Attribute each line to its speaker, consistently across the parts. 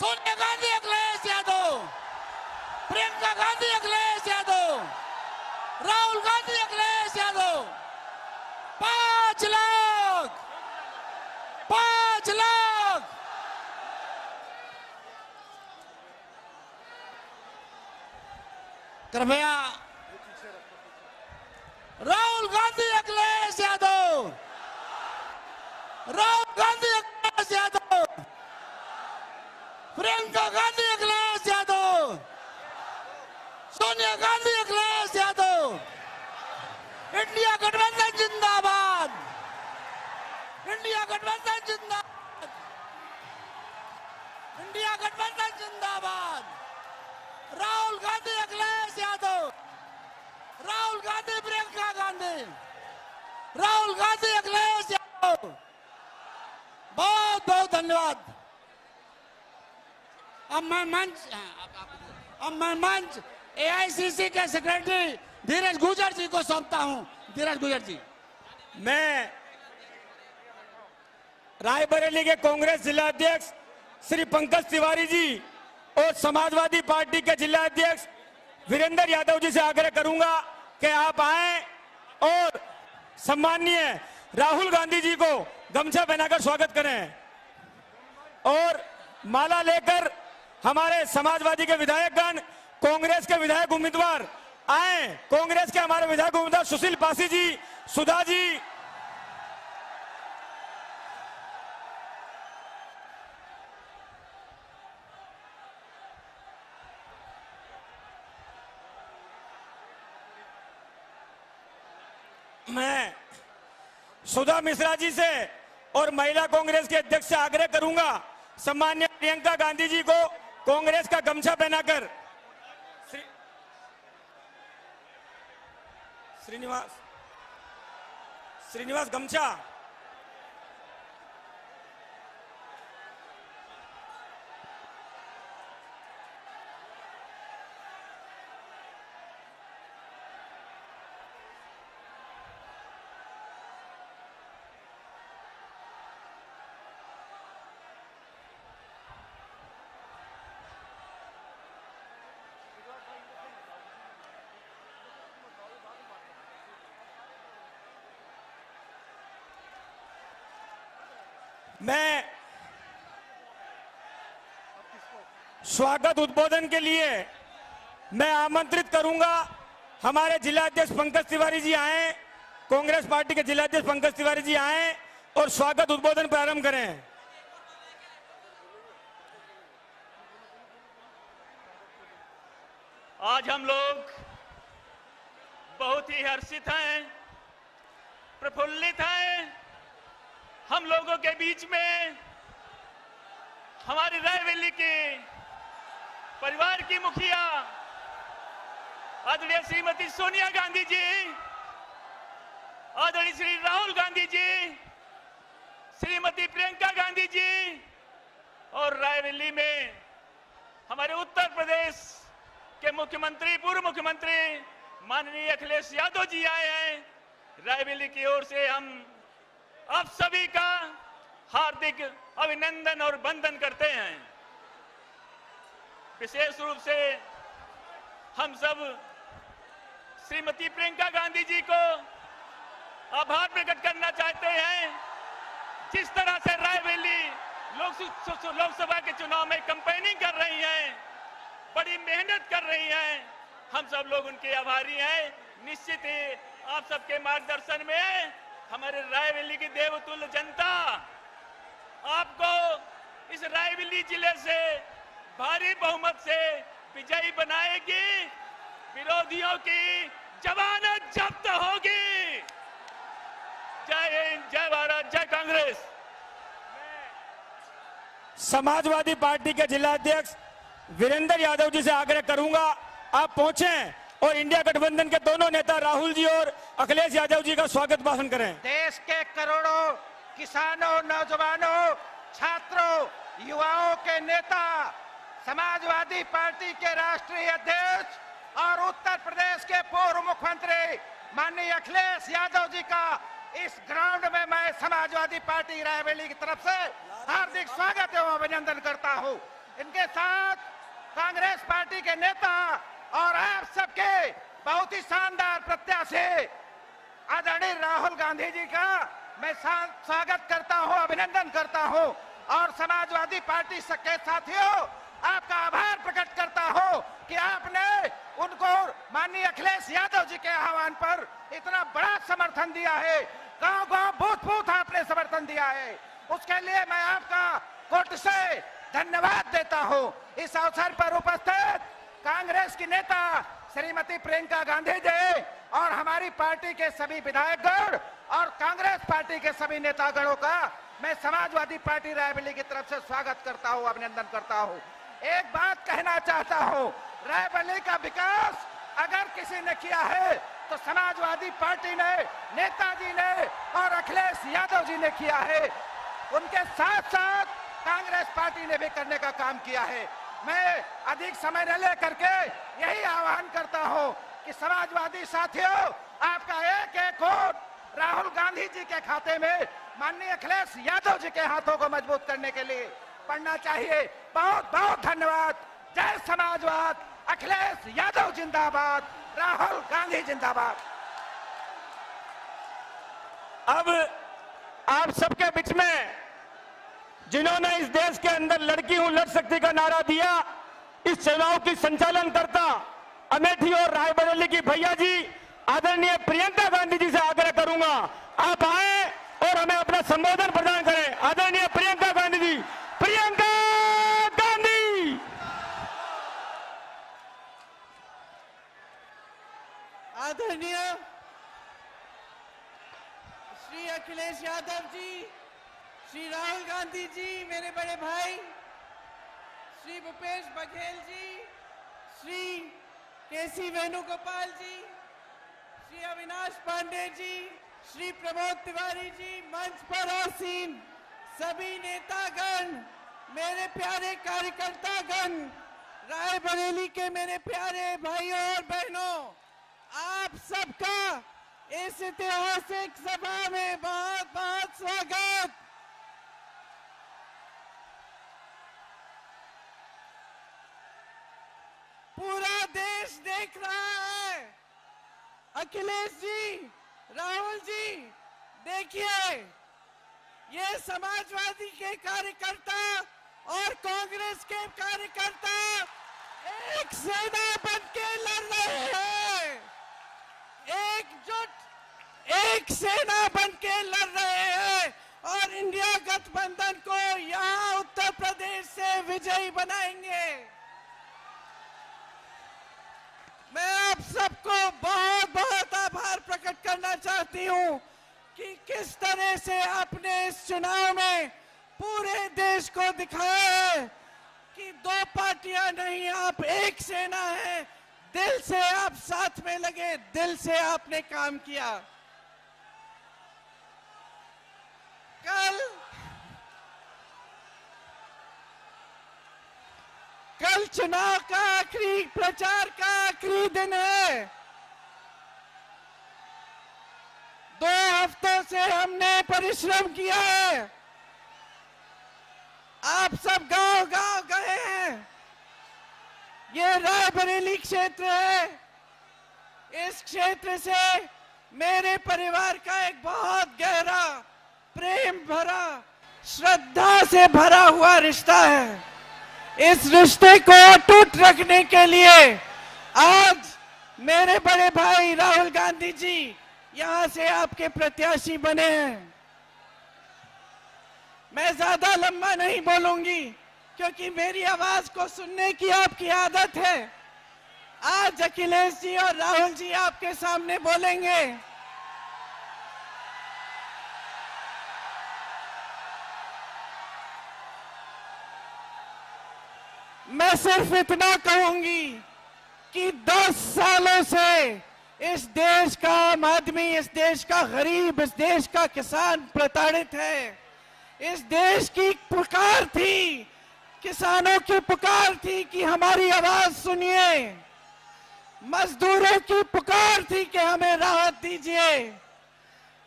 Speaker 1: सोनिया गांधी अखिलेश यादव, प्रियंका गांधी अखिलेश यादव, राहुल गांधी अखिलेश यादव। 5 लाख 5 लाख। कृपया राहुल गांधी अखिलेश यादव, राहुल गांधी अखिलेश यादव, प्रियंका गांधी अखिलेश यादव, सोनिया गांधी अखिलेश यादव। इंडिया गठबंधन जिंदाबाद, इंडिया गठबंधन जिंदाबाद, इंडिया गठबंधन जिंदाबाद। राहुल गांधी अखिलेश यादव, राहुल गांधी प्रियंका गांधी, राहुल गांधी अखिलेश यादव। बहुत बहुत धन्यवाद। अब मैं मंच एआईसीसी के सेक्रेटरी धीरज गुजर जी को सौंपता हूं। धीरज गुजर जी।
Speaker 2: मैं रायबरेली के कांग्रेस जिला अध्यक्ष श्री पंकज तिवारी जी और समाजवादी पार्टी के जिला अध्यक्ष वीरेंद्र यादव जी से आग्रह करूंगा कि आप आए और सम्माननीय राहुल गांधी जी को गमछा पहनाकर स्वागत करें और माला लेकर हमारे समाजवादी के विधायकगण, कांग्रेस के विधायक उम्मीदवार आए। कांग्रेस के हमारे विधायक उम्मीदवार सुशील पासी जी, सुधा जी, मैं सुधा मिश्रा जी से और महिला कांग्रेस के अध्यक्ष से आग्रह करूंगा सम्मान्य प्रियंका गांधी जी को कांग्रेस का गमछा पहनाकर श्रीनिवास गमछा। मैं स्वागत उद्बोधन के लिए मैं आमंत्रित करूंगा हमारे जिला अध्यक्ष पंकज तिवारी जी आए, कांग्रेस पार्टी के जिला अध्यक्ष पंकज तिवारी जी आए और स्वागत उद्बोधन प्रारंभ करें।
Speaker 3: आज हम लोग बहुत ही हर्षित हैं, प्रफुल्लित हैं। हम लोगों के बीच में हमारी रायबरेली के परिवार की मुखिया आदरणीय श्रीमती सोनिया गांधी जी, आदरणीय श्री राहुल गांधी जी, श्रीमती प्रियंका गांधी जी और रायबरेली में हमारे उत्तर प्रदेश के मुख्यमंत्री, पूर्व मुख्यमंत्री माननीय अखिलेश यादव जी आए हैं। रायबरेली की ओर से हम आप सभी का हार्दिक अभिनंदन और वंदन करते हैं। विशेष रूप से हम सब श्रीमती प्रियंका गांधी जी को आभार प्रकट करना चाहते हैं। जिस तरह से रायबरेली लोकसभा के चुनाव में कैंपेनिंग कर रही हैं, बड़ी मेहनत कर रही हैं, हम सब लोग उनके आभारी हैं। निश्चित ही आप सबके मार्गदर्शन में हमारे रायबरेली की देवतुल्य जनता आपको इस रायबरेली जिले से भारी बहुमत से विजयी बनाएगी। विरोधियों की जमानत जब्त होगी। जय हिंद, जय भारत, जय कांग्रेस।
Speaker 2: समाजवादी पार्टी के जिला अध्यक्ष वीरेंद्र यादव जी से आग्रह करूंगा आप पहुंचे और इंडिया गठबंधन के दोनों नेता राहुल जी और अखिलेश यादव जी का स्वागत भाषण करें।
Speaker 4: देश के करोड़ों किसानों, नौजवानों, छात्रों, युवाओं के नेता, समाजवादी पार्टी के राष्ट्रीय अध्यक्ष और उत्तर प्रदेश के पूर्व मुख्यमंत्री माननीय अखिलेश यादव जी का इस ग्राउंड में मैं समाजवादी पार्टी रायबरेली की तरफ से हार्दिक स्वागत एवं अभिनंदन करता हूं। इनके साथ कांग्रेस पार्टी के नेता और आप सबके बहुत ही शानदार प्रत्याशी आदरणीय राहुल गांधी जी का मैं स्वागत करता हूं, अभिनंदन करता हूं और समाजवादी पार्टी के साथियों आपका आभार प्रकट करता हूं कि आपने उनको माननीय अखिलेश यादव जी के आह्वान पर इतना बड़ा समर्थन दिया है। गांव-गांव, बूथ-बूथ आपने समर्थन दिया है, उसके लिए मैं आपका कोटि से धन्यवाद देता हूं। इस अवसर पर उपस्थित कांग्रेस की नेता श्रीमती प्रियंका गांधी जी और हमारी पार्टी के सभी विधायकगण और कांग्रेस पार्टी के सभी नेतागणों का मैं समाजवादी पार्टी रायबरेली की तरफ से स्वागत करता हूं, अभिनंदन करता हूं। एक बात कहना चाहता हूं, रायबरेली का विकास अगर किसी ने किया है तो समाजवादी पार्टी ने, नेताजी ने और अखिलेश यादव जी ने किया है। उनके साथ साथ कांग्रेस पार्टी ने भी करने का काम किया है। मैं अधिक समय न लेकर के यही आह्वान करता हूं कि समाजवादी साथियों, आपका एक एक वोट राहुल गांधी जी के खाते में माननीय अखिलेश यादव जी के हाथों को मजबूत करने के लिए पड़ना चाहिए। बहुत बहुत धन्यवाद। जय समाजवाद, अखिलेश यादव जिंदाबाद, राहुल गांधी जिंदाबाद।
Speaker 2: अब आप सबके बीच में जिन्होंने इस देश के अंदर लड़की हूं लड़ सकती का नारा दिया, इस चुनाव की संचालन करता अमेठी और रायबरेली की भैया जी आदरणीय प्रियंका गांधी जी से आग्रह करूंगा, आप आए और हमें अपना संबोधन प्रदान करें। आदरणीय प्रियंका गांधी जी, प्रियंका गांधी।
Speaker 5: आदरणीय श्री अखिलेश यादव जी, श्री राहुल गांधी जी, मेरे बड़े भाई श्री भूपेश बघेल जी, श्री केसी वेणुगोपाल जी, श्री अविनाश पांडे जी, श्री प्रमोद तिवारी जी, मंच पर आसीन सभी नेतागण, मेरे प्यारे कार्यकर्तागण, रायबरेली के मेरे प्यारे भाइयों और बहनों, आप सबका इस ऐतिहासिक सभा में बहुत बहुत स्वागत। पूरा देश देख रहा है। अखिलेश जी, राहुल जी, देखिए ये समाजवादी के कार्यकर्ता और कांग्रेस के कार्यकर्ता एक सेना बनके लड़ रहे हैं, एकजुट एक सेना बनके लड़ रहे हैं और इंडिया गठबंधन को यहाँ उत्तर प्रदेश से विजयी बनाएंगे। मैं आप सबको बहुत बहुत आभार प्रकट करना चाहती हूँ कि किस तरह से आपने इस चुनाव में पूरे देश को दिखाया है कि दो पार्टियां नहीं, आप एक सेना है। दिल से आप साथ में लगे, दिल से आपने काम किया। कल चुनाव का आखिरी प्रचार का आखिरी दिन है। 2 हफ्तों से हमने परिश्रम किया है। आप सब गांव-गांव गए हैं। ये रायबरेली क्षेत्र है। इस क्षेत्र से मेरे परिवार का एक बहुत गहरा, प्रेम भरा, श्रद्धा से भरा हुआ रिश्ता है। इस रिश्ते को अटूट रखने के लिए आज मेरे बड़े भाई राहुल गांधी जी यहां से आपके प्रत्याशी बने हैं। मैं ज्यादा लंबा नहीं बोलूंगी क्योंकि मेरी आवाज को सुनने की आपकी आदत है। आज अखिलेश जी और राहुल जी आपके सामने बोलेंगे। मैं सिर्फ इतना कहूंगी कि 10 सालों से इस देश का आदमी, इस देश का गरीब, इस देश का किसान प्रताड़ित है। इस देश की पुकार थी, किसानों की पुकार थी कि हमारी आवाज सुनिए। मजदूरों की पुकार थी कि हमें राहत दीजिए।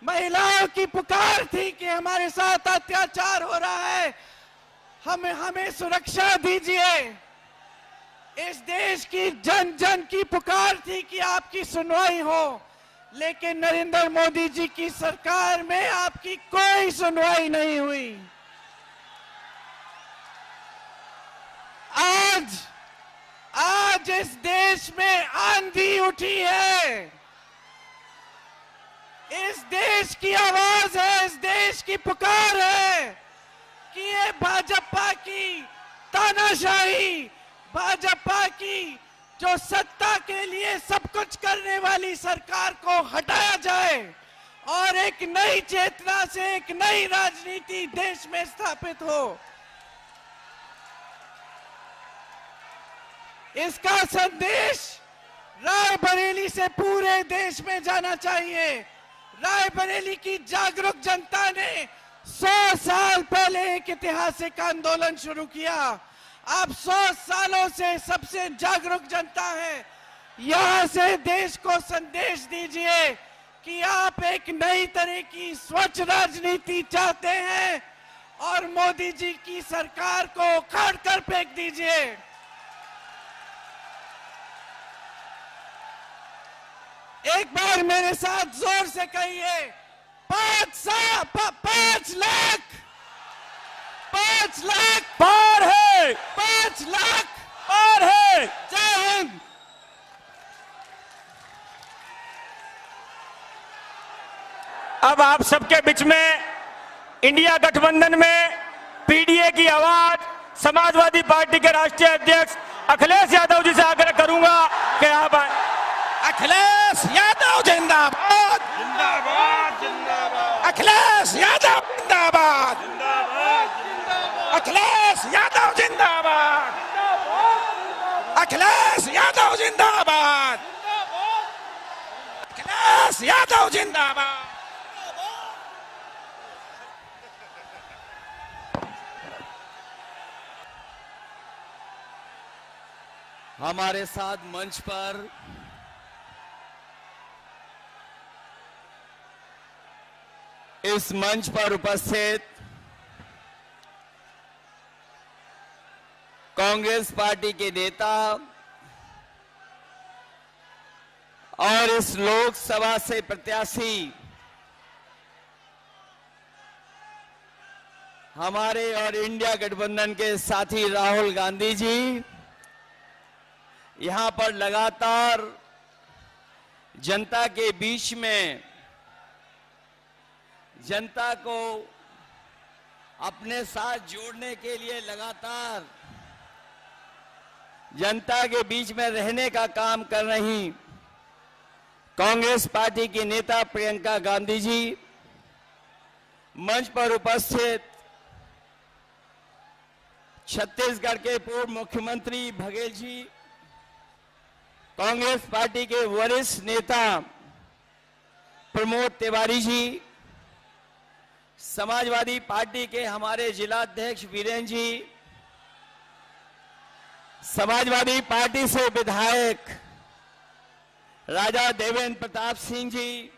Speaker 5: महिलाओं की पुकार थी कि हमारे साथ अत्याचार हो रहा है, हमें सुरक्षा दीजिए। इस देश की जन जन की पुकार थी कि आपकी सुनवाई हो, लेकिन नरेंद्र मोदी जी की सरकार में आपकी कोई सुनवाई नहीं हुई। आज इस देश में आंधी उठी है। इस देश की आवाज है, इस देश की पुकार है कि ये भाजपा की तानाशाही, भाजपा की जो सत्ता के लिए सब कुछ करने वाली सरकार को हटाया जाए और एक नई चेतना से एक नई राजनीति देश में स्थापित हो। इसका संदेश रायबरेली से पूरे देश में जाना चाहिए। रायबरेली की जागरूक जनता ने 100 साल पहले एक ऐतिहासिक आंदोलन शुरू किया। आप 100 सालों से सबसे जागरूक जनता है। यहां से देश को संदेश दीजिए कि आप एक नई तरह की स्वच्छ राजनीति चाहते हैं और मोदी जी की सरकार को उखाड़ कर फेंक दीजिए। एक बार मेरे साथ जोर से कहिए, 5 लाख
Speaker 2: पार है,
Speaker 5: 5 लाख
Speaker 2: पार है।
Speaker 5: जय हिंद।
Speaker 2: अब आप सबके बीच में इंडिया गठबंधन में पीडीए की आवाज समाजवादी पार्टी के राष्ट्रीय अध्यक्ष अखिलेश यादव जी से आग्रह करूंगा कि आप आए।
Speaker 1: अखिलेश यादव जिंदाबाद,
Speaker 4: जिंदाबाद जिंदाबाद
Speaker 1: अखिलेश यादव जिंदाबाद, अखिलेश यादव जिंदाबाद, अखिलेश यादव जिंदाबाद, अखिलेश यादव जिंदाबाद।
Speaker 6: हमारे साथ मंच पर इस मंच पर उपस्थित कांग्रेस पार्टी के नेता और इस लोकसभा से प्रत्याशी हमारे और इंडिया गठबंधन के साथी राहुल गांधी जी यहां पर लगातार जनता के बीच में जनता को अपने साथ जोड़ने के लिए लगातार जनता के बीच में रहने का काम कर रही कांग्रेस पार्टी की नेता प्रियंका गांधी जी, मंच पर उपस्थित छत्तीसगढ़ के पूर्व मुख्यमंत्री बघेल जी, कांग्रेस पार्टी के वरिष्ठ नेता प्रमोद तिवारी जी, समाजवादी पार्टी के हमारे जिलाध्यक्ष वीरेंद्र जी, समाजवादी पार्टी से विधायक राजा देवेंद्र प्रताप सिंह जी,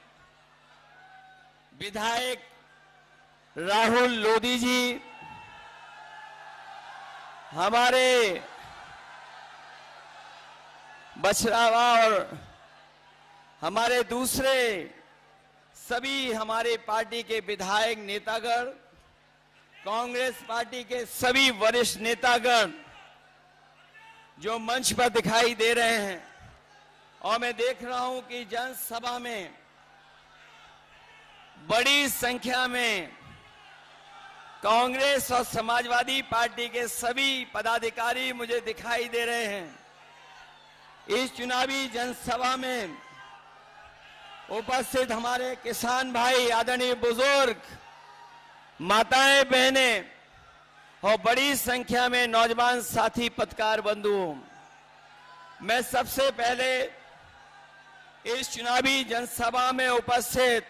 Speaker 6: विधायक राहुल लोधी जी, हमारे बछरावा और हमारे दूसरे सभी हमारे पार्टी के विधायक नेतागण, कांग्रेस पार्टी के सभी वरिष्ठ नेतागण जो मंच पर दिखाई दे रहे हैं, और मैं देख रहा हूं कि जनसभा में बड़ी संख्या में कांग्रेस और समाजवादी पार्टी के सभी पदाधिकारी मुझे दिखाई दे रहे हैं। इस चुनावी जनसभा में उपस्थित हमारे किसान भाई, आदरणीय बुजुर्ग, माताएं, बहनें और बड़ी संख्या में नौजवान साथी पत्रकार बंधुओं, मैं सबसे पहले इस चुनावी जनसभा में उपस्थित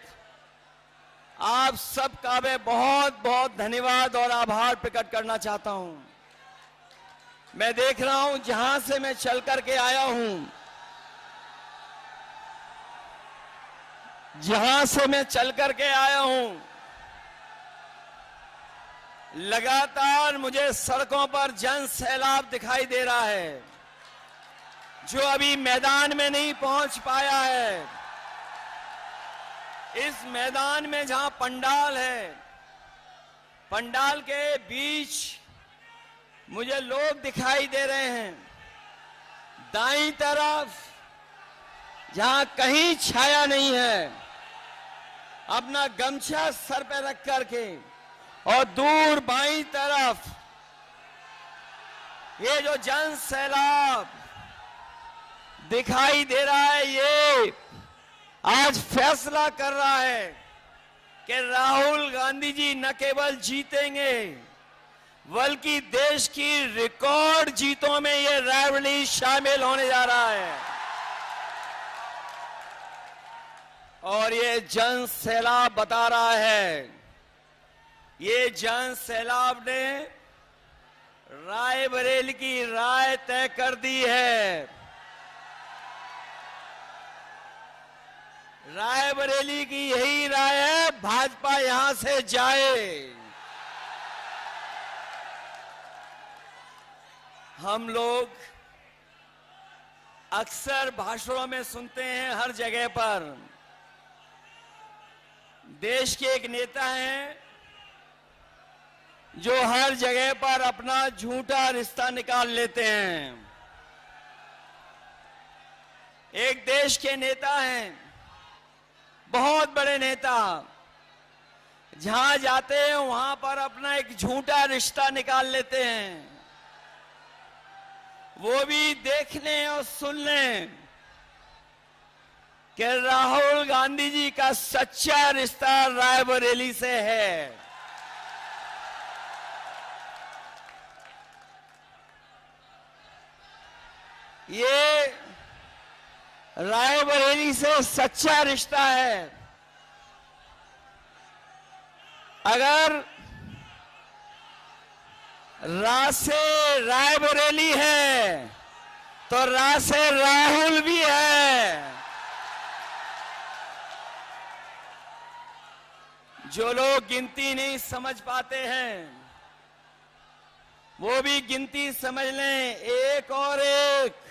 Speaker 6: आप सबका मैं बहुत बहुत धन्यवाद और आभार प्रकट करना चाहता हूं। मैं देख रहा हूं जहां से मैं चल करके आया हूं, लगातार मुझे सड़कों पर जन सैलाब दिखाई दे रहा है, जो अभी मैदान में नहीं पहुंच पाया है। इस मैदान में जहां पंडाल है, पंडाल के बीच मुझे लोग दिखाई दे रहे हैं। दाईं तरफ जहां कहीं छाया नहीं है, अपना गमछा सर पे रख करके, और दूर बाईं तरफ ये जो जन सैलाब दिखाई दे रहा है, ये आज फैसला कर रहा है कि राहुल गांधी जी न केवल जीतेंगे, बल्कि देश की रिकॉर्ड जीतों में ये रायबरेली शामिल होने जा रहा है। और ये जन सैलाब बता रहा है, ये जन सैलाब ने रायबरेली की राय तय कर दी है। रायबरेली की यही राय है, भाजपा यहां से जाए। हम लोग अक्सर भाषणों में सुनते हैं, हर जगह पर देश के एक नेता हैं जो हर जगह पर अपना झूठा रिश्ता निकाल लेते हैं। एक देश के नेता हैं, बहुत बड़े नेता, जहां जाते हैं वहां पर अपना एक झूठा रिश्ता निकाल लेते हैं। वो भी देख लें और सुन लें कि राहुल गांधी जी का सच्चा रिश्ता रायबरेली से है। ये रायबरेली से सच्चा रिश्ता है। अगर रा से रायबरेली है तो रा से राहुल भी है। जो लोग गिनती नहीं समझ पाते हैं, वो भी गिनती समझ लें। एक और एक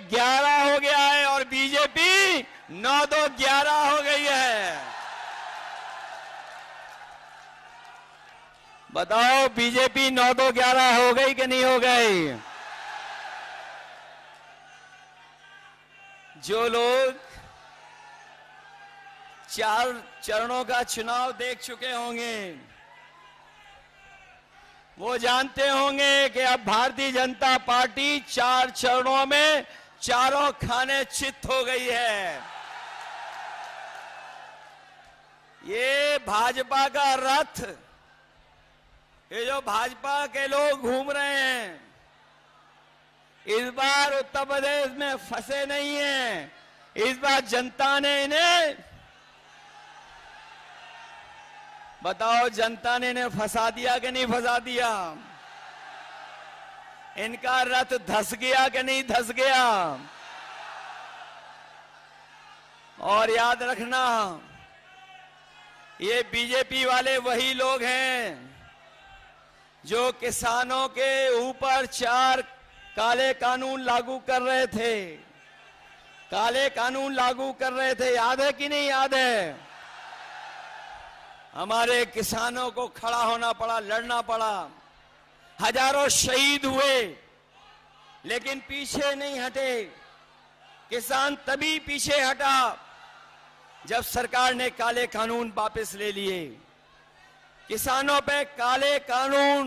Speaker 6: 11 हो गया है और बीजेपी 9-2-11 हो गई है। बताओ, बीजेपी 9-2-11 हो गई कि नहीं हो गई? जो लोग 4 चरणों का चुनाव देख चुके होंगे, वो जानते होंगे कि अब भारतीय जनता पार्टी 4 चरणों में चारों खाने चित हो गई है। ये भाजपा का रथ, ये जो भाजपा के लोग घूम रहे हैं, इस बार उत्तर प्रदेश में फंसे नहीं हैं। इस बार जनता ने इन्हें, बताओ, जनता ने इन्हें फंसा दिया कि नहीं फंसा दिया? इनका रथ धस गया कि नहीं धस गया? और याद रखना, ये बीजेपी वाले वही लोग हैं जो किसानों के ऊपर 4 काले कानून लागू कर रहे थे। काले कानून लागू कर रहे थे, याद है कि नहीं याद है? हमारे किसानों को खड़ा होना पड़ा, लड़ना पड़ा, हजारों शहीद हुए, लेकिन पीछे नहीं हटे। किसान तभी पीछे हटा जब सरकार ने काले कानून वापस ले लिए। किसानों पे काले कानून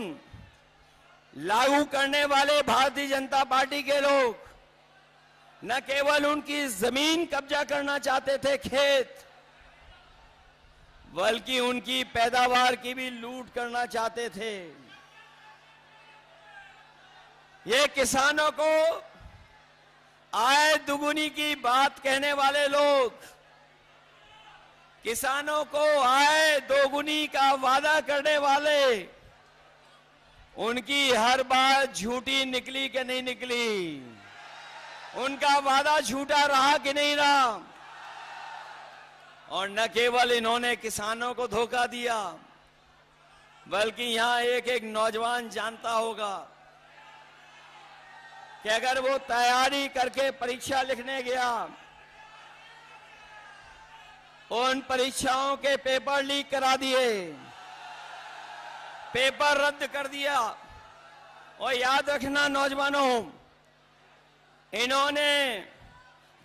Speaker 6: लागू करने वाले भारतीय जनता पार्टी के लोग न केवल उनकी जमीन कब्जा करना चाहते थे, खेत, बल्कि उनकी पैदावार की भी लूट करना चाहते थे। ये किसानों को आय दुगुनी की बात कहने वाले लोग, किसानों को आय दोगुनी का वादा करने वाले, उनकी हर बात झूठी निकली कि नहीं निकली? उनका वादा झूठा रहा कि नहीं रहा? और न केवल इन्होंने किसानों को धोखा दिया, बल्कि यहां एक एक नौजवान जानता होगा कि अगर वो तैयारी करके परीक्षा लिखने गया, उन परीक्षाओं के पेपर लीक करा दिए, पेपर रद्द कर दिया। और याद रखना नौजवानों, इन्होंने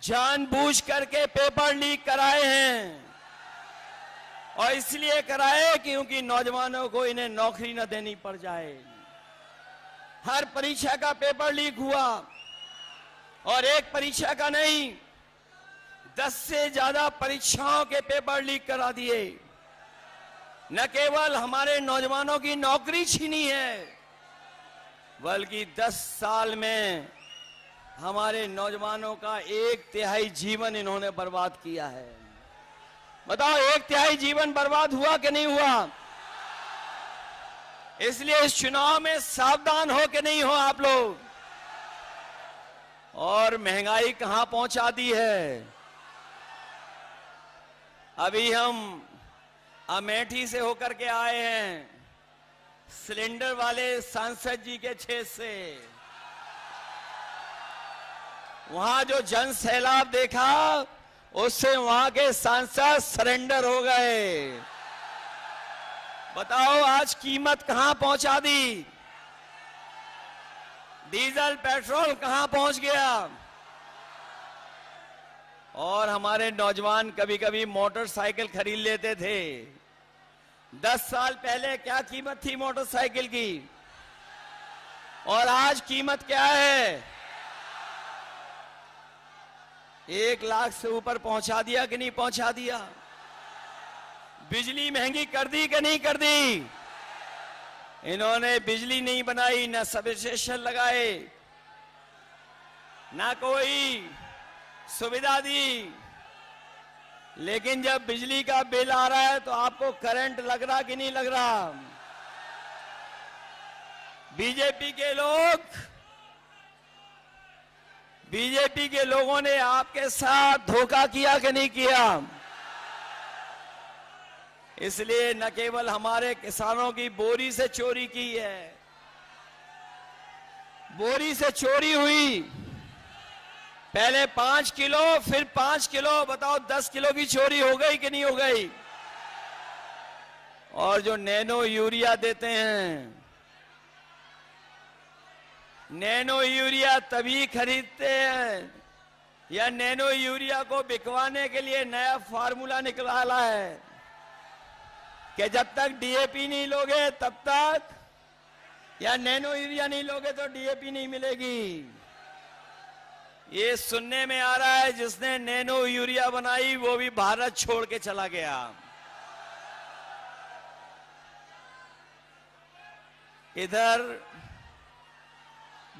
Speaker 6: जानबूझ करके पेपर लीक कराए हैं, और इसलिए कराए क्योंकि नौजवानों को इन्हें नौकरी न देनी पड़ जाए। हर परीक्षा का पेपर लीक हुआ, और एक परीक्षा का नहीं, 10 से ज्यादा परीक्षाओं के पेपर लीक करा दिए। न केवल हमारे नौजवानों की नौकरी छीनी है, बल्कि 10 साल में हमारे नौजवानों का 1/3 जीवन इन्होंने बर्बाद किया है। बताओ, 1/3 जीवन बर्बाद हुआ कि नहीं हुआ? इसलिए इस चुनाव में सावधान हो कि नहीं हो आप लोग। और महंगाई कहां पहुंचा दी है। अभी हम अमेठी से होकर के आए हैं, सिलेंडर वाले सांसद जी के क्षेत्र से। वहां जो जन सैलाब देखा, उससे वहां के सांसद सरेंडर हो गए। बताओ, आज कीमत कहां पहुंचा दी। डीजल पेट्रोल कहां पहुंच गया। और हमारे नौजवान कभी कभी मोटरसाइकिल खरीद लेते थे। 10 साल पहले क्या कीमत थी मोटरसाइकिल की, और आज कीमत क्या है? 1 लाख से ऊपर पहुंचा दिया कि नहीं पहुंचा दिया। बिजली महंगी कर दी कि नहीं कर दी। इन्होंने बिजली नहीं बनाई, ना सब स्टेशन लगाए, ना कोई सुविधा दी। लेकिन जब बिजली का बिल आ रहा है तो आपको करंट लग रहा कि नहीं लग रहा। बीजेपी के लोगों ने आपके साथ धोखा किया कि नहीं किया। इसलिए न केवल हमारे किसानों की बोरी से चोरी की है, बोरी से चोरी हुई। पहले 5 किलो, फिर 5 किलो, बताओ 10 किलो की चोरी हो गई कि नहीं हो गई। और जो नैनो यूरिया देते हैं, नैनो यूरिया तभी खरीदते हैं, या नैनो यूरिया को बिकवाने के लिए नया फार्मूला निकाला है कि जब तक डीएपी नहीं लोगे तब तक, या नैनो यूरिया नहीं लोगे तो डीएपी नहीं मिलेगी। ये सुनने में आ रहा है जिसने नैनो यूरिया बनाई वो भी भारत छोड़ के चला गया। इधर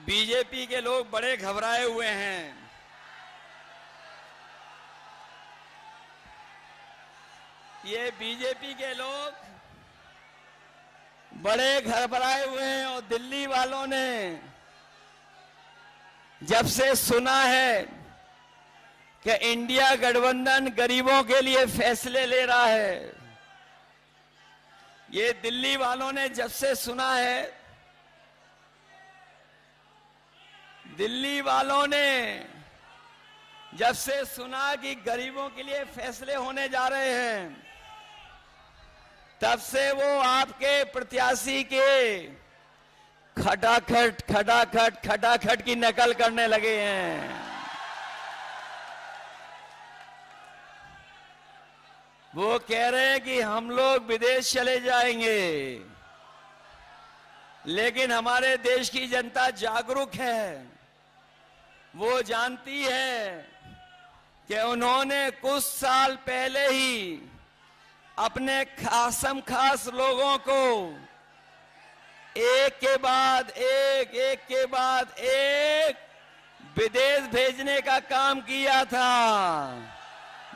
Speaker 6: बीजेपी के लोग बड़े घबराए हुए हैं। ये बीजेपी के लोग बड़े घबराए हुए हैं, और दिल्ली वालों ने जब से सुना है कि इंडिया गठबंधन गरीबों के लिए फैसले ले रहा है, ये दिल्ली वालों ने जब से सुना है, दिल्ली वालों ने जब से सुना कि गरीबों के लिए फैसले होने जा रहे हैं, तब से वो आपके प्रत्याशी के खटाखट की नकल करने लगे हैं। वो कह रहे हैं कि हम लोग विदेश चले जाएंगे, लेकिन हमारे देश की जनता जागरूक है। वो जानती है कि उन्होंने कुछ साल पहले ही अपने खासम खास लोगों को एक के बाद एक विदेश भेजने का काम किया था।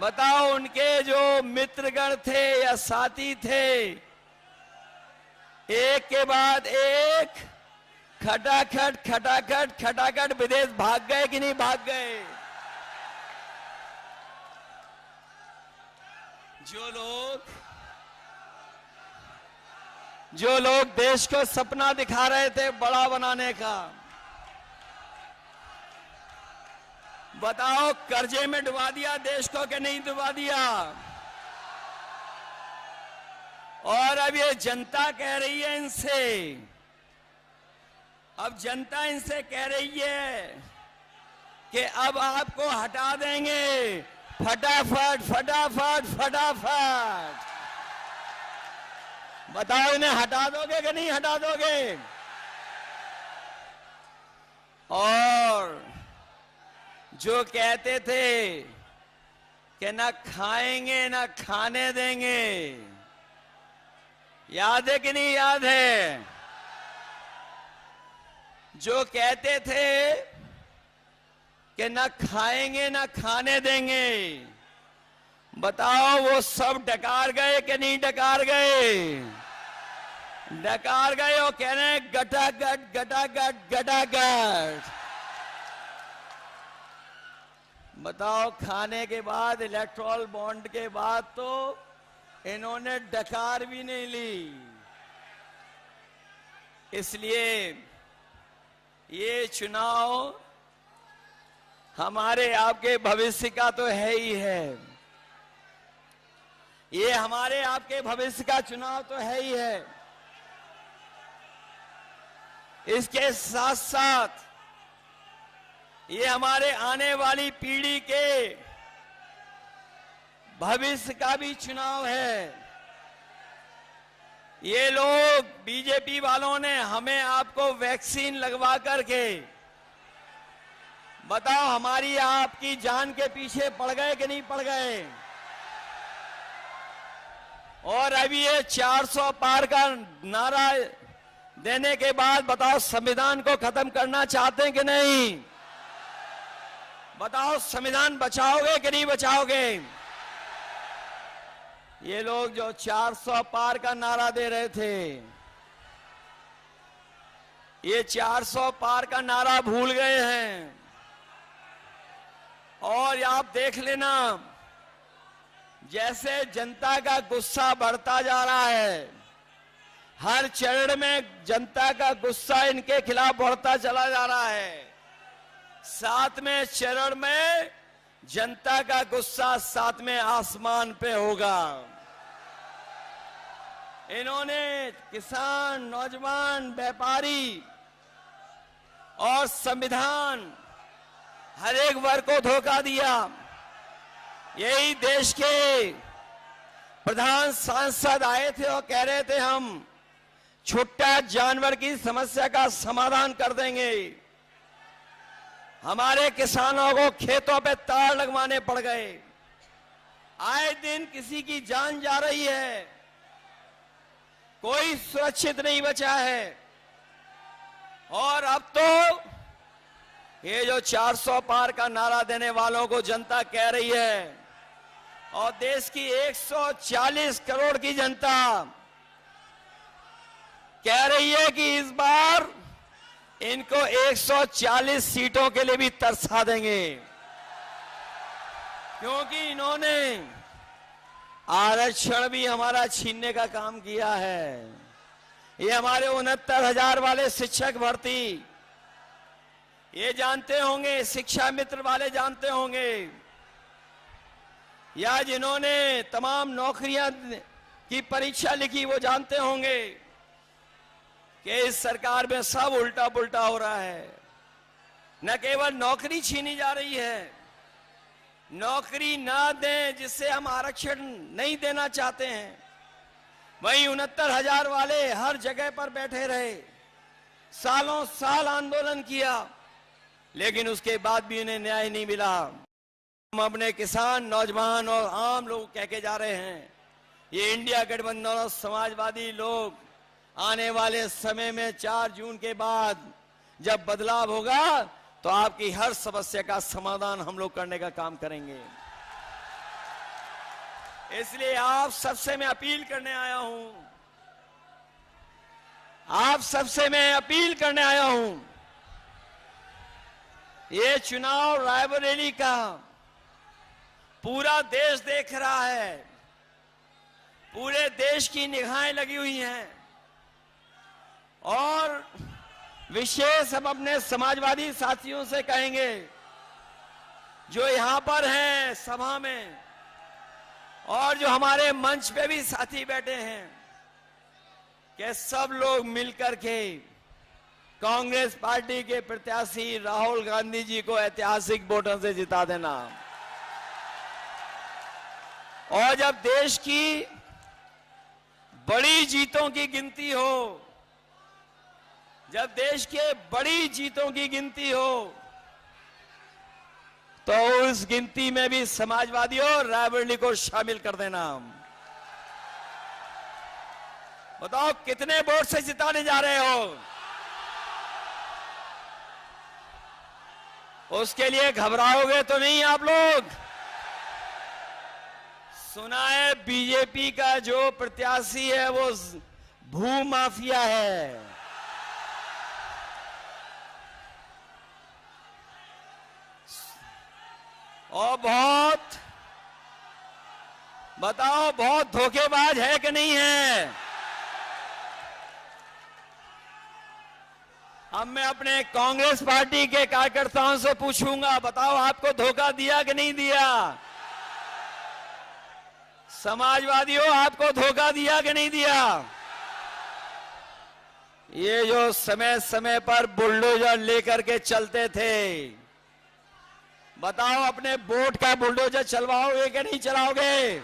Speaker 6: बताओ, उनके जो मित्रगण थे या साथी थे, एक के बाद एक खटाखट विदेश भाग गए कि नहीं भाग गए। जो लोग देश को सपना दिखा रहे थे बड़ा बनाने का, बताओ कर्जे में डुबा दिया देश को कि नहीं डुबा दिया? और अब ये जनता कह रही है इनसे, अब जनता इनसे कह रही है कि अब आपको हटा देंगे फटाफट फटाफट फटाफट। बताओ इन्हें हटा दोगे कि नहीं हटा दोगे? और जो कहते थे कि ना खाएंगे ना खाने देंगे, याद है कि नहीं याद है? जो कहते थे कि ना खाएंगे ना खाने देंगे, बताओ वो सब डकार गए कि नहीं डकार गए? डकार गए और कह रहे हैं गटागट गटागट गटागट। बताओ खाने के बाद, इलेक्ट्रॉल बॉन्ड के बाद तो इन्होंने डकार भी नहीं ली। इसलिए ये चुनाव हमारे आपके भविष्य का तो है ही है। ये हमारे आपके भविष्य का चुनाव तो है ही है। इसके साथ साथ ये हमारे आने वाली पीढ़ी के भविष्य का भी चुनाव है। ये लोग बीजेपी वालों ने हमें आपको वैक्सीन लगवा करके, बताओ हमारी आपकी जान के पीछे पड़ गए कि नहीं पड़ गए? और अभी ये 400 पार का नारा देने के बाद बताओ संविधान को खत्म करना चाहते हैं कि नहीं? बताओ संविधान बचाओगे कि नहीं बचाओगे? ये लोग जो 400 पार का नारा दे रहे थे, ये 400 पार का नारा भूल गए हैं। और आप देख लेना, जैसे जनता का गुस्सा बढ़ता जा रहा है, हर चरण में जनता का गुस्सा इनके खिलाफ बढ़ता चला जा रहा है। 7वें चरण में जनता का गुस्सा 7वें आसमान पे होगा। इन्होंने किसान, नौजवान, व्यापारी और संविधान हर एक वर्ग को धोखा दिया। यही देश के प्रधान सांसद आए थे और कह रहे थे हम छुट्टा जानवर की समस्या का समाधान कर देंगे। हमारे किसानों को खेतों पे तार लगवाने पड़ गए। आए दिन किसी की जान जा रही है, कोई सुरक्षित नहीं बचा है। और अब तो ये जो 400 पार का नारा देने वालों को जनता कह रही है, और देश की 140 करोड़ की जनता कह रही है कि इस बार इनको 140 सीटों के लिए भी तरसा देंगे, क्योंकि इन्होंने आरक्षण भी हमारा छीनने का काम किया है। ये हमारे 69,000 वाले शिक्षक भर्ती, ये जानते होंगे, शिक्षा मित्र वाले जानते होंगे, या जिन्होंने तमाम नौकरियां की परीक्षा लिखी वो जानते होंगे कि इस सरकार में सब उल्टा पुल्टा हो रहा है। न केवल नौकरी छीनी जा रही है, नौकरी ना दें जिससे हम आरक्षण नहीं देना चाहते हैं, वहीं 69,000 वाले हर जगह पर बैठे रहे, सालों साल आंदोलन किया, लेकिन उसके बाद भी उन्हें न्याय नहीं मिला। हम अपने किसान, नौजवान और आम लोग कह के जा रहे हैं, ये इंडिया गठबंधन और समाजवादी लोग आने वाले समय में 4 जून के बाद जब बदलाव होगा तो आपकी हर समस्या का समाधान हम लोग करने का काम करेंगे। इसलिए आप सबसे मैं अपील करने आया हूं, आप सबसे मैं अपील करने आया हूं, ये चुनाव रायबरेली का पूरा देश देख रहा है, पूरे देश की निगाहें लगी हुई हैं और विशेष हम अपने समाजवादी साथियों से कहेंगे जो यहां पर हैं सभा में और जो हमारे मंच पे भी साथी बैठे हैं कि सब लोग मिलकर के कांग्रेस पार्टी के प्रत्याशी राहुल गांधी जी को ऐतिहासिक वोटों से जिता देना। और जब देश की बड़ी जीतों की गिनती हो, जब देश के बड़ी जीतों की गिनती हो, तो उस गिनती में भी समाजवादियों रायबरेली को शामिल कर देना। बताओ कितने वोट से जिताने जा रहे हो? उसके लिए घबराओगे तो नहीं आप लोग? सुना है बीजेपी का जो प्रत्याशी है वो भू माफिया है। और बहुत धोखेबाज है कि नहीं है? अब मैं अपने कांग्रेस पार्टी के कार्यकर्ताओं से पूछूंगा, बताओ आपको धोखा दिया कि नहीं दिया? समाजवादियों आपको धोखा दिया कि नहीं दिया? ये जो समय समय पर बुलडोजर लेकर के चलते थे, बताओ अपने वोट का बुलडोजर चलवाओगे कि नहीं चलाओगे?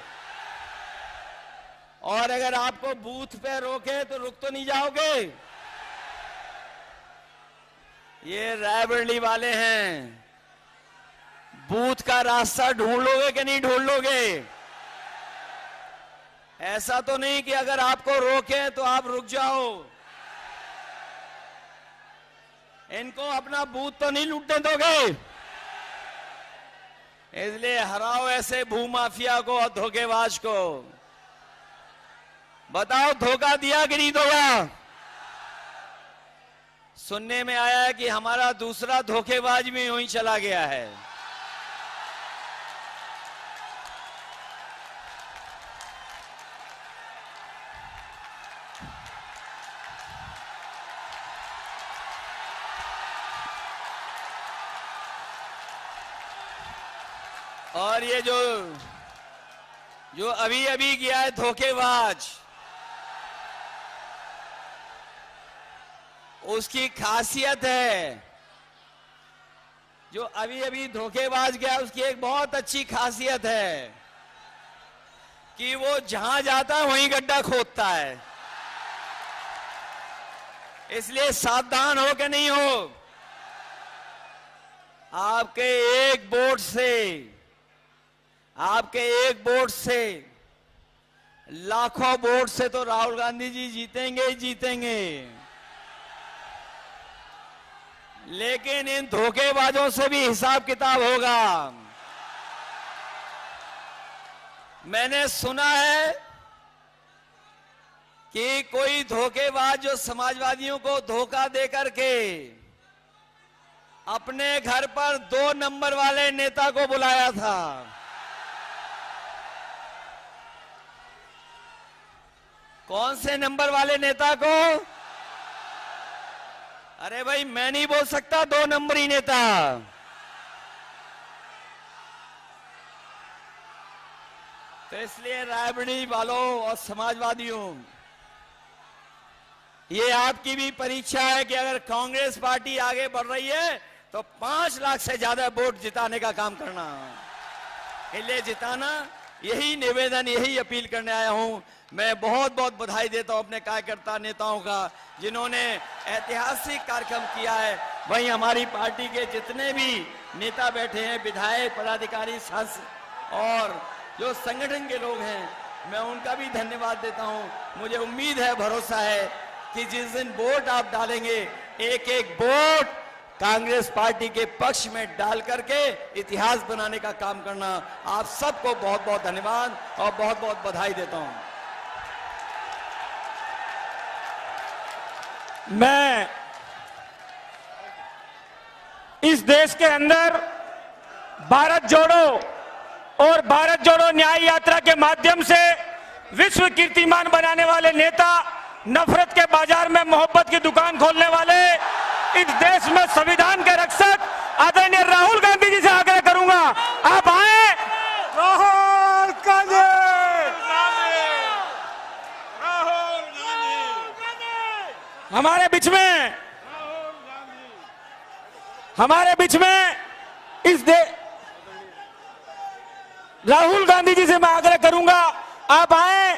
Speaker 6: और अगर आपको बूथ पे रोके तो रुक तो नहीं जाओगे? ये रायबरेली वाले हैं, बूथ का रास्ता ढूंढ लोगे कि नहीं ढूंढ लोगे? ऐसा तो नहीं कि अगर आपको रोके तो आप रुक जाओ। इनको अपना बूथ तो नहीं लूटने दोगे? इसलिए हराओ ऐसे भूमाफिया को और धोखेबाज को। बताओ धोखा दिया कि नहीं दिया? सुनने में आया है कि हमारा दूसरा धोखेबाज भी यूं ही चला गया है। और ये जो अभी अभी गया है धोखेबाज, उसकी खासियत है, जो अभी अभी धोखेबाज गया उसकी एक बहुत अच्छी खासियत है कि वो जहां जाता है वहीं गड्ढा खोदता है। इसलिए सावधान हो कि नहीं हो? आपके एक वोट से लाखों वोट से तो राहुल गांधी जी जीतेंगे ही जीतेंगे, लेकिन इन धोखेबाजों से भी हिसाब किताब होगा। मैंने सुना है कि कोई धोखेबाज जो समाजवादियों को धोखा दे करके अपने घर पर 2 नंबर वाले नेता को बुलाया था। कौन से नंबर वाले नेता को? अरे भाई मैं नहीं बोल सकता 2 नंबरी नेता। तो इसलिए रायबरेली वालों और समाजवादियों, ये आपकी भी परीक्षा है कि अगर कांग्रेस पार्टी आगे बढ़ रही है तो 5 लाख से ज्यादा वोट जिताने का काम करना, इसलिए जिताना, यही निवेदन, यही अपील करने आया हूं। मैं बहुत बहुत बधाई देता हूं अपने कार्यकर्ता नेताओं का जिन्होंने ऐतिहासिक कार्यक्रम किया है। वहीं हमारी पार्टी के जितने भी नेता बैठे हैं, विधायक, पदाधिकारी, सांसद और जो संगठन के लोग हैं, मैं उनका भी धन्यवाद देता हूं। मुझे उम्मीद है, भरोसा है कि जिस दिन वोट आप डालेंगे, एक एक वोट कांग्रेस पार्टी के पक्ष में डाल करके इतिहास बनाने का काम करना। आप सबको बहुत बहुत धन्यवाद और बहुत बहुत बधाई देता हूं।
Speaker 2: मैं इस देश के अंदर भारत जोड़ो और भारत जोड़ो न्याय यात्रा के माध्यम से विश्व कीर्तिमान बनाने वाले नेता, नफरत के बाजार में मोहब्बत की दुकान खोलने वाले, इस देश में संविधान के रक्षक आदरणीय राहुल गांधी जी से आग्रह करूंगा, आप आए। राहुल गांधी, हमारे बीच में राहुल गांधी जी से मैं आग्रह करूंगा, आप आए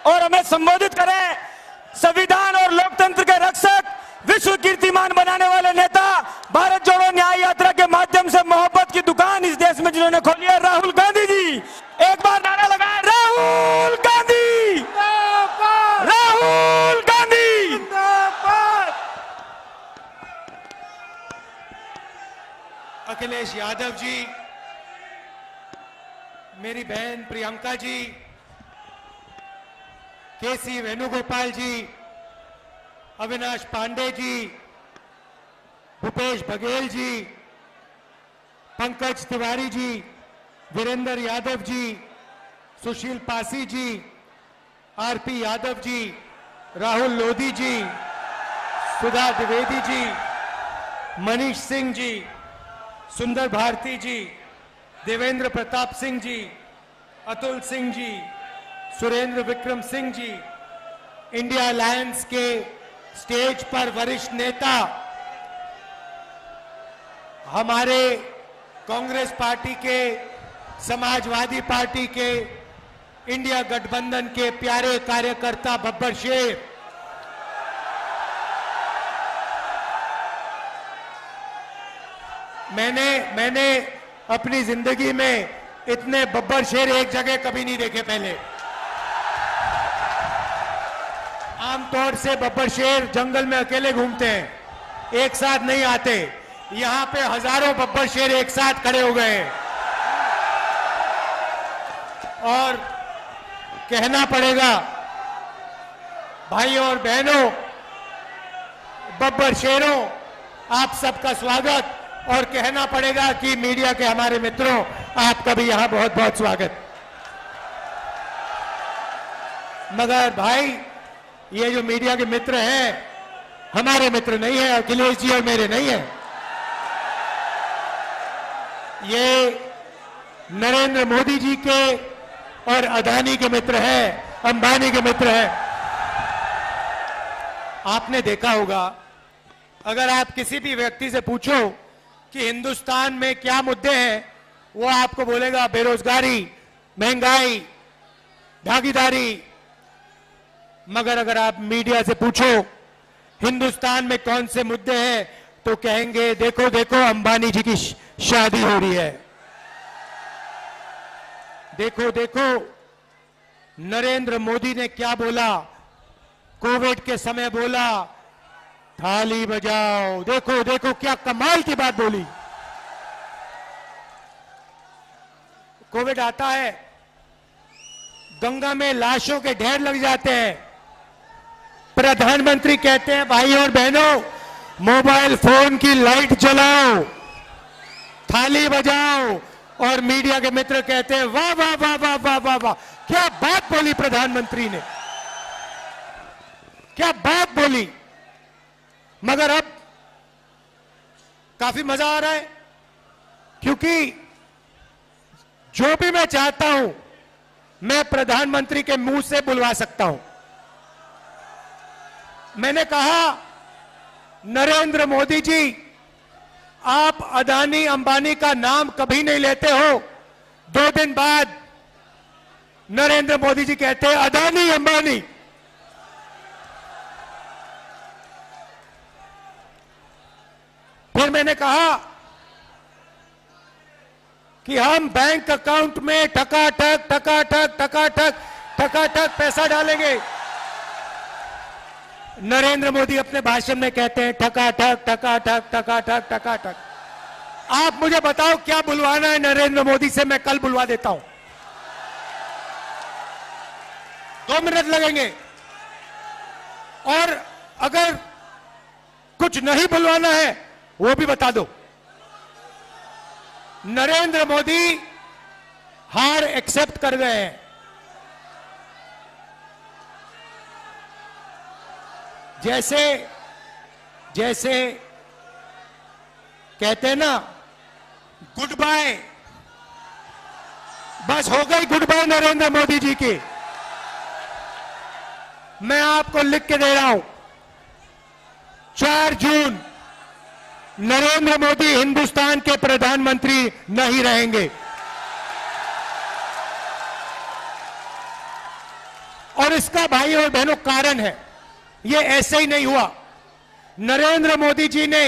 Speaker 2: और हमें संबोधित करें। संविधान और लोकतंत्र के रक्षक, विश्व कीर्तिमान बनाने वाले नेता, भारत जोड़ो न्याय यात्रा के माध्यम से मोहब्बत की दुकान इस देश में जिन्होंने खोली है, राहुल गांधी जी। एक बार नारा लगाए, राहुल गांधी, राहुल गांधी।
Speaker 7: अखिलेश यादव जी, मेरी बहन प्रियंका जी, केसी वेणुगोपाल जी, अविनाश पांडे जी, भूपेश बघेल जी, पंकज तिवारी जी, वीरेंद्र यादव जी, सुशील पासी जी, आरपी यादव जी, राहुल लोधी जी, सुधा द्विवेदी जी, मनीष सिंह जी, सुंदर भारती जी, देवेंद्र प्रताप सिंह जी, अतुल सिंह जी, सुरेंद्र विक्रम सिंह जी, इंडिया अलायंस के स्टेज पर वरिष्ठ नेता, हमारे कांग्रेस पार्टी के, समाजवादी पार्टी के, इंडिया गठबंधन के प्यारे कार्यकर्ता बब्बर शेर, मैंने अपनी जिंदगी में इतने बब्बर शेर एक जगह कभी नहीं देखे पहले। आमतौर से बब्बर शेर जंगल में अकेले घूमते हैं, एक साथ नहीं आते। यहां पे हजारों बब्बर शेर एक साथ खड़े हो गए हैं और कहना पड़ेगा भाइयों और बहनों, बब्बर शेरों, आप सबका स्वागत। और कहना पड़ेगा कि मीडिया के हमारे मित्रों, आपका भी यहां बहुत बहुत स्वागत। मगर भाई, ये जो मीडिया के मित्र हैं, हमारे मित्र नहीं है, अखिलेश जी और मेरे नहीं है। ये नरेंद्र मोदी जी के और अदानी के मित्र हैं, अंबानी के मित्र हैं। आपने देखा होगा, अगर आप किसी भी व्यक्ति से पूछो कि हिंदुस्तान में क्या मुद्दे हैं, वो आपको बोलेगा बेरोजगारी, महंगाई, भागीदारी। मगर अगर आप मीडिया से पूछो हिंदुस्तान में कौन से मुद्दे हैं, तो कहेंगे देखो देखो अंबानी जी की शादी हो रही है, देखो देखो नरेंद्र मोदी ने क्या बोला, कोविड के समय बोला थाली बजाओ, देखो देखो क्या कमाल की बात बोली। कोविड आता है, गंगा में लाशों के ढेर लग जाते हैं, प्रधानमंत्री कहते हैं भाई और बहनों, मोबाइल फोन की लाइट जलाओ, थाली बजाओ, और मीडिया के मित्र कहते हैं वाह वाह वाह वाह वाह वाह वाह, क्या बात बोली प्रधानमंत्री ने, क्या बात बोली। मगर अब काफी मजा आ रहा है, क्योंकि जो भी मैं चाहता हूं मैं प्रधानमंत्री के मुंह से बुलवा सकता हूं। मैंने कहा नरेंद्र मोदी जी, आप अदानी अंबानी का नाम कभी नहीं लेते हो, 2 दिन बाद नरेंद्र मोदी जी कहते हैं अदानी अंबानी। फिर मैंने कहा कि हम बैंक अकाउंट में ठकाठक ठकाठक ठकाठक ठकाठक पैसा डालेंगे। नरेंद्र मोदी अपने भाषण में कहते हैं ठकाठक ठकाठक ठकाठक ठकाठक। आप मुझे बताओ क्या बुलवाना है नरेंद्र मोदी से, मैं कल बुलवा देता हूं, 2 मिनट लगेंगे। और अगर कुछ नहीं बुलवाना है वो भी बता दो। नरेंद्र मोदी हार एक्सेप्ट कर गए हैं, जैसे जैसे कहते हैं ना गुड बाय, बस हो गई गुड बाय नरेंद्र मोदी जी की। मैं आपको लिख के दे रहा हूं, 4 जून नरेंद्र मोदी हिंदुस्तान के प्रधानमंत्री नहीं रहेंगे। और इसका भाई और बहनों कारण है, ये ऐसे ही नहीं हुआ। नरेंद्र मोदी जी ने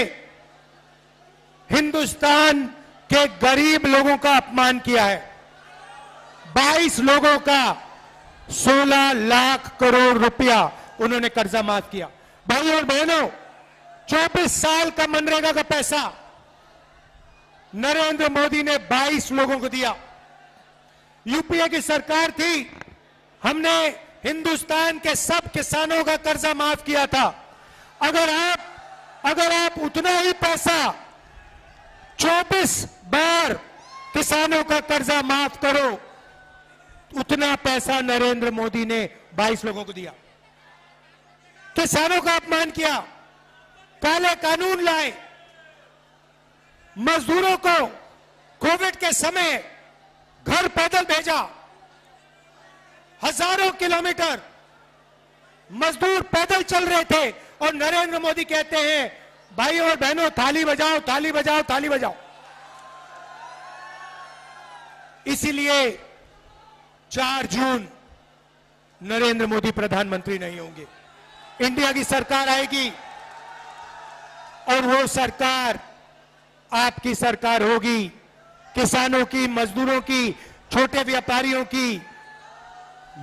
Speaker 7: हिंदुस्तान के गरीब लोगों का अपमान किया है। 22 लोगों का 16 लाख करोड़ रुपया उन्होंने कर्जा माफ किया। भाई और बहनों, 24 साल का मनरेगा का पैसा नरेंद्र मोदी ने 22 लोगों को दिया। यूपीए की सरकार थी, हमने हिंदुस्तान के सब किसानों का कर्जा माफ किया था। अगर आप उतना ही पैसा 24 बार किसानों का कर्जा माफ करो, उतना पैसा नरेंद्र मोदी ने 22 लोगों को दिया। किसानों का अपमान किया, काले कानून लाए, मजदूरों को कोविड के समय घर पैदल भेजा। हजारों किलोमीटर मजदूर पैदल चल रहे थे और नरेंद्र मोदी कहते हैं, भाई और बहनों थाली बजाओ, थाली बजाओ, थाली बजाओ। इसीलिए 4 जून नरेंद्र मोदी प्रधानमंत्री नहीं होंगे। इंडिया की सरकार आएगी और वो सरकार आपकी सरकार होगी। किसानों की, मजदूरों की, छोटे व्यापारियों की,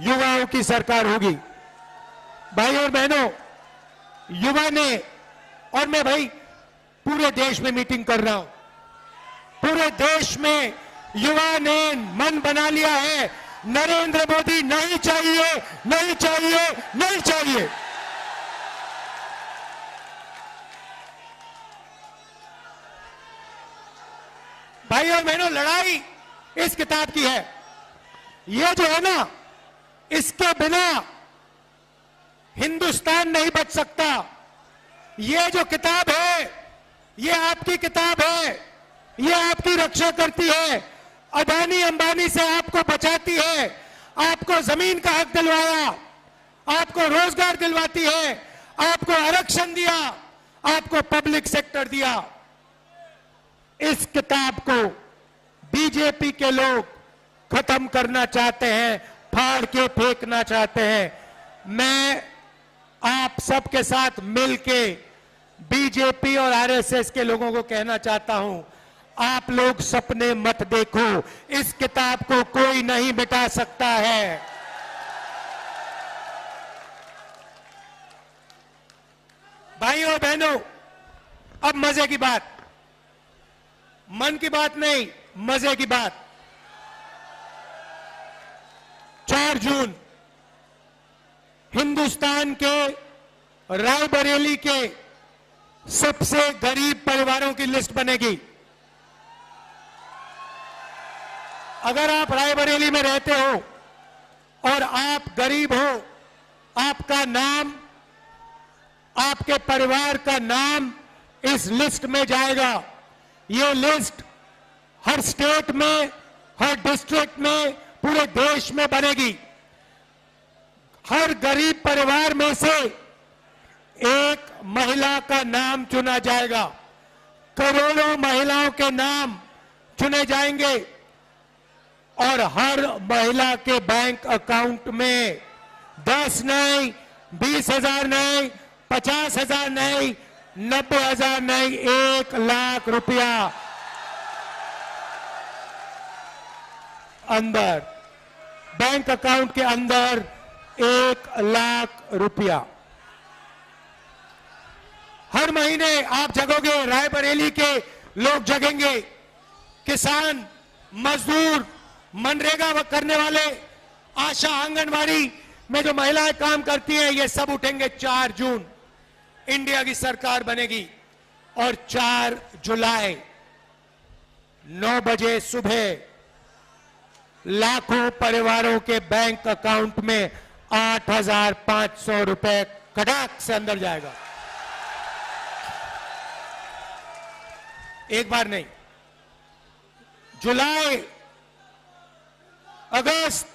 Speaker 7: युवाओं की सरकार होगी। भाई और बहनों, युवा ने, और मैं भाई पूरे देश में मीटिंग कर रहा हूं, पूरे देश में युवा ने मन बना लिया है, नरेंद्र मोदी नहीं चाहिए, नहीं चाहिए, नहीं चाहिए। भाई और बहनों, लड़ाई इस किताब की है। ये जो है ना, इसके बिना हिंदुस्तान नहीं बच सकता। ये जो किताब है, ये आपकी किताब है, ये आपकी रक्षा करती है, अदानी अंबानी से आपको बचाती है, आपको जमीन का हक दिलवाया, आपको रोजगार दिलवाती है, आपको आरक्षण दिया, आपको पब्लिक सेक्टर दिया। इस किताब को बीजेपी के लोग खत्म करना चाहते हैं, फाड़ के फेंकना चाहते हैं। मैं आप सबके साथ मिलके बीजेपी और आरएसएस के लोगों को कहना चाहता हूं, आप लोग सपने मत देखो, इस किताब को कोई नहीं मिटा सकता है। भाइयों और बहनों, अब मजे की बात, मन की बात नहीं, मजे की बात। 4 जून हिंदुस्तान के रायबरेली के सबसे गरीब परिवारों की लिस्ट बनेगी। अगर आप रायबरेली में रहते हो और आप गरीब हो, आपका नाम, आपके परिवार का नाम इस लिस्ट में जाएगा। ये लिस्ट हर स्टेट में, हर डिस्ट्रिक्ट में, पूरे देश में बनेगी। हर गरीब परिवार में से एक महिला का नाम चुना जाएगा। करोड़ों महिलाओं के नाम चुने जाएंगे और हर महिला के बैंक अकाउंट में 10 नहीं, 20,000 नहीं, 50,000 नहीं, 90,000 नहीं, 1 लाख रुपया अंदर, बैंक अकाउंट के अंदर 1 लाख रुपया। हर महीने आप जगोगे, रायबरेली के लोग जगेंगे, किसान, मजदूर, मनरेगा करने वाले, आशा, आंगनवाड़ी में जो महिलाएं काम करती हैं, ये सब उठेंगे। 4 जून इंडिया की सरकार बनेगी और 4 जुलाई 9 बजे सुबह लाखों परिवारों के बैंक अकाउंट में 8,500 रुपए कड़ाक से अंदर जाएगा। एक बार नहीं, जुलाई, अगस्त,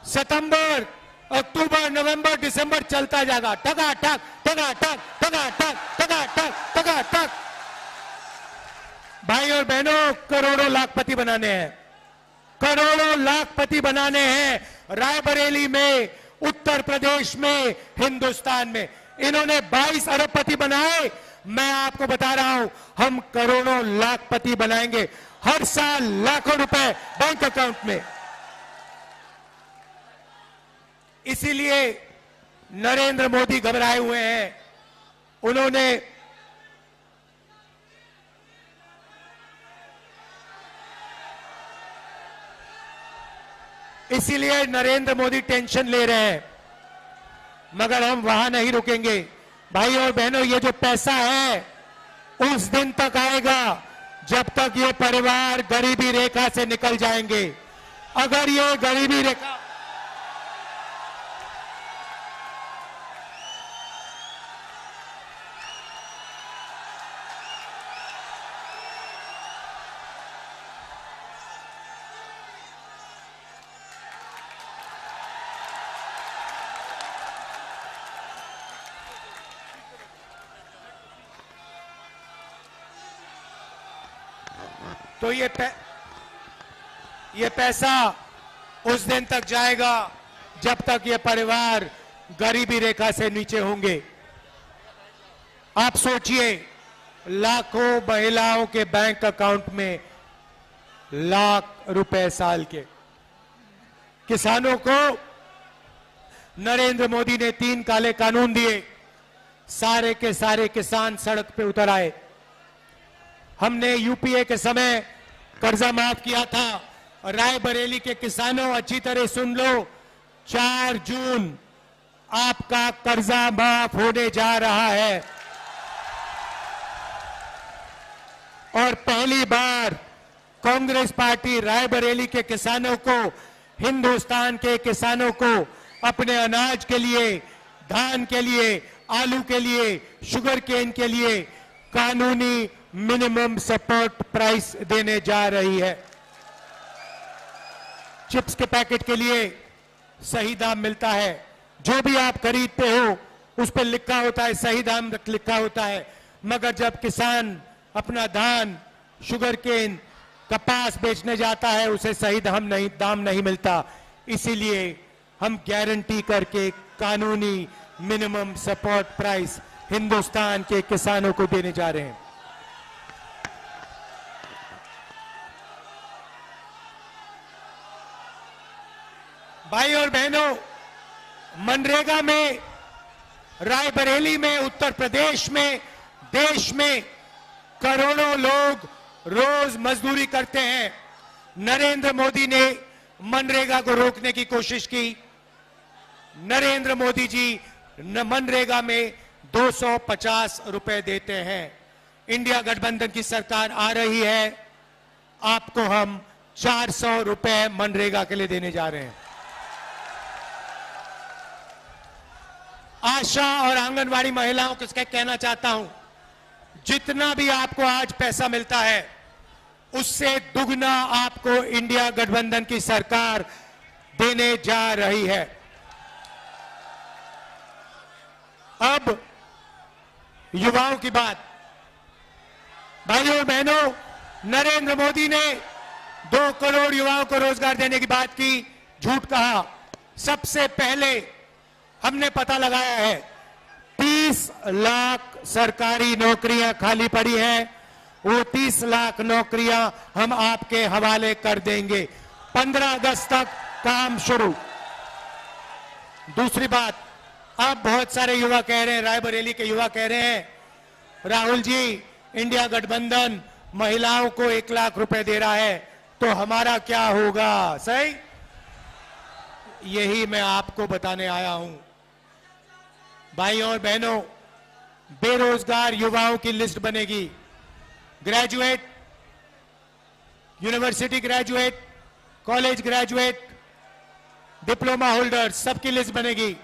Speaker 7: सितंबर, अक्टूबर, नवंबर, दिसंबर चलता जाएगा। टकाटक टकाटक टकाटक टकाटक टकाटक। भाई और बहनों, करोड़ों लाखपति बनाने हैं, करोड़ों लाखपति बनाने हैं। रायबरेली में, उत्तर प्रदेश में, हिंदुस्तान में इन्होंने 22 अरबपति बनाए। मैं आपको बता रहा हूं, हम करोड़ों लाखपति बनाएंगे, हर साल लाखों रुपए बैंक अकाउंट में। इसीलिए नरेंद्र मोदी घबराए हुए हैं। उन्होंने इसीलिए नरेंद्र मोदी टेंशन ले रहे हैं, मगर हम वहां नहीं रुकेंगे। भाई और बहनों, ये जो पैसा है उस दिन तक आएगा जब तक ये परिवार गरीबी रेखा से निकल जाएंगे। अगर ये गरीबी रेखा तो ये पैसा उस दिन तक जाएगा जब तक ये परिवार गरीबी रेखा से नीचे होंगे। आप सोचिए, लाखों महिलाओं के बैंक अकाउंट में लाख रुपए साल के। किसानों को नरेंद्र मोदी ने 3 काले कानून दिए, सारे के सारे किसान सड़क पे उतर आए। हमने यूपीए के समय कर्जा माफ किया था। रायबरेली के किसानों, अच्छी तरह सुन लो, 4 जून आपका कर्जा माफ होने जा रहा है। और पहली बार कांग्रेस पार्टी रायबरेली के किसानों को, हिंदुस्तान के किसानों को अपने अनाज के लिए, धान के लिए, आलू के लिए, शुगर केन के लिए कानूनी मिनिमम सपोर्ट प्राइस देने जा रही है। चिप्स के पैकेट के लिए सही दाम मिलता है। जो भी आप खरीदते हो उस पर लिखा होता है, सही दाम लिखा होता है, मगर जब किसान अपना धान, शुगर केन, कपास बेचने जाता है उसे सही दाम नहीं मिलता। इसीलिए हम गारंटी करके कानूनी मिनिमम सपोर्ट प्राइस हिंदुस्तान के किसानों को देने जा रहे हैं। भाई और बहनों, मनरेगा में, रायबरेली में, उत्तर प्रदेश में, देश में करोड़ों लोग रोज मजदूरी करते हैं। नरेंद्र मोदी ने मनरेगा को रोकने की कोशिश की। नरेंद्र मोदी जी मनरेगा में 250 रुपए देते हैं। इंडिया गठबंधन की सरकार आ रही है, आपको हम 400 रुपए मनरेगा के लिए देने जा रहे हैं। आशा और आंगनवाड़ी महिलाओं को कहना चाहता हूं, जितना भी आपको आज पैसा मिलता है उससे दुगना आपको इंडिया गठबंधन की सरकार देने जा रही है। अब युवाओं की बात। भाइयों और बहनों, नरेंद्र मोदी ने 2 करोड़ युवाओं को रोजगार देने की बात की, झूठ कहा। सबसे पहले हमने पता लगाया है 30 लाख सरकारी नौकरियां खाली पड़ी हैं। वो 30 लाख नौकरियां हम आपके हवाले कर देंगे। 15 अगस्त तक काम शुरू। दूसरी बात, अब बहुत सारे युवा कह रहे हैं, रायबरेली के युवा कह रहे हैं, राहुल जी इंडिया गठबंधन महिलाओं को 1 लाख रुपए दे रहा है तो हमारा क्या होगा? सही, यही मैं आपको बताने आया हूं। भाइयों और बहनों, बेरोजगार युवाओं की लिस्ट बनेगी। Graduate, university graduate, college graduate, diploma holder, सबकी लिस्ट बनेगी।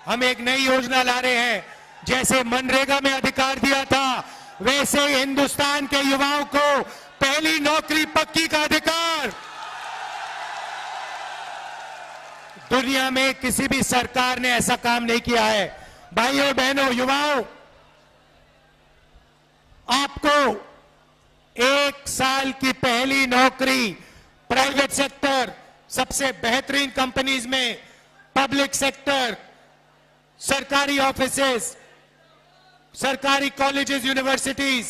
Speaker 7: हम एक नई योजना ला रहे हैं। जैसे मनरेगा में अधिकार दिया था, वैसे ही हिंदुस्तान के युवाओं को पहली नौकरी पक्की का अधिकार। दुनिया में किसी भी सरकार ने ऐसा काम नहीं किया है। भाइयों बहनों युवाओं, आपको 1 साल की पहली नौकरी प्राइवेट सेक्टर, सबसे बेहतरीन कंपनीज में, पब्लिक सेक्टर, सरकारी ऑफिसेस, सरकारी कॉलेजेस, यूनिवर्सिटीज,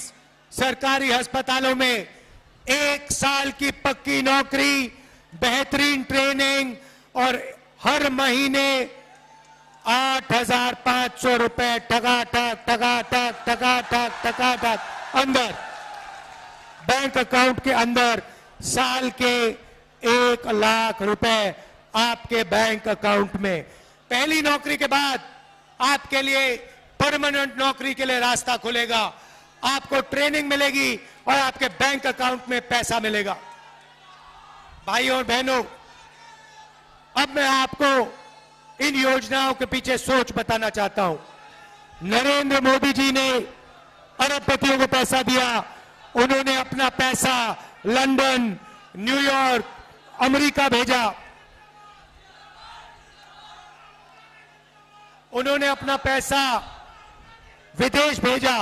Speaker 7: सरकारी अस्पतालों में 1 साल की पक्की नौकरी, बेहतरीन ट्रेनिंग और हर महीने 8,500 रुपए टका अंदर बैंक अकाउंट के अंदर, साल के 1 लाख रुपए आपके बैंक अकाउंट में। पहली नौकरी के बाद आपके लिए परमानेंट नौकरी के लिए रास्ता खुलेगा। आपको ट्रेनिंग मिलेगी और आपके बैंक अकाउंट में पैसा मिलेगा। भाइयों और बहनों, अब मैं आपको इन योजनाओं के पीछे सोच बताना चाहता हूं। नरेंद्र मोदी जी ने अरबपतियों को पैसा दिया। उन्होंने अपना पैसा लंदन, न्यूयॉर्क, अमेरिका भेजा। उन्होंने अपना पैसा विदेश भेजा।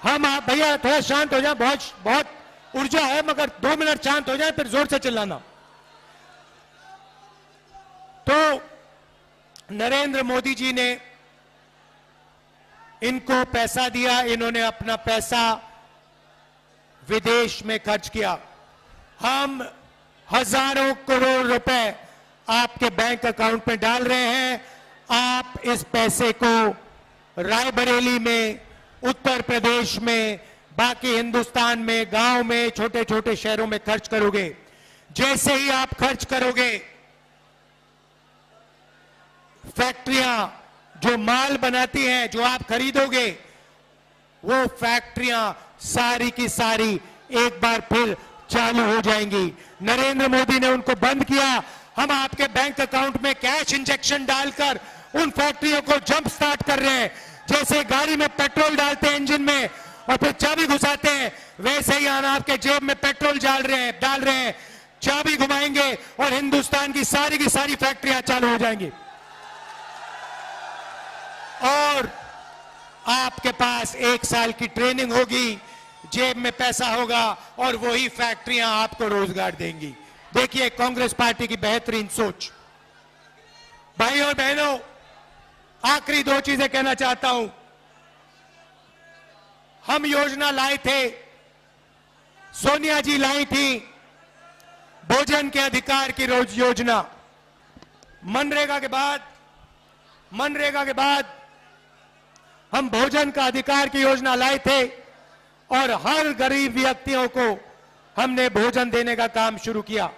Speaker 7: हम आप भैया थोड़ा शांत हो जाए, बहुत ऊर्जा है, मगर 2 मिनट शांत हो जाए फिर जोर से चिल्लाना। तो नरेंद्र मोदी जी ने इनको पैसा दिया, इन्होंने अपना पैसा विदेश में खर्च किया। हम हजारों करोड़ रुपए आपके बैंक अकाउंट में डाल रहे हैं। आप इस पैसे को रायबरेली में, उत्तर प्रदेश में, बाकी हिंदुस्तान में, गांव में, छोटे छोटे शहरों में खर्च करोगे। जैसे ही आप खर्च करोगे, फैक्ट्रियां जो माल बनाती हैं, जो आप खरीदोगे, वो फैक्ट्रियां सारी की सारी एक बार फिर चालू हो जाएंगी। नरेंद्र मोदी ने उनको बंद किया। हम आपके बैंक अकाउंट में कैश इंजेक्शन डालकर उन फैक्ट्रियों को जंप स्टार्ट कर रहे हैं। जैसे गाड़ी में पेट्रोल डालते हैं इंजन में और फिर चाबी घुसाते हैं, वैसे ही हम आपके जेब में पेट्रोल डाल रहे हैं, चाबी घुमाएंगे और हिंदुस्तान की सारी फैक्ट्रियां चालू हो जाएंगी। और आपके पास 1 साल की ट्रेनिंग होगी, जेब में पैसा होगा और वही फैक्ट्रियां आपको रोजगार देंगी। देखिए कांग्रेस पार्टी की बेहतरीन सोच। भाइयों और बहनों, आखिरी 2 चीजें कहना चाहता हूं। हम योजना लाए थे, सोनिया जी लाई थी, भोजन के अधिकार की योजना। मनरेगा के बाद हम भोजन का अधिकार की योजना लाए थे और हर गरीब व्यक्तियों को हमने भोजन देने का काम शुरू किया।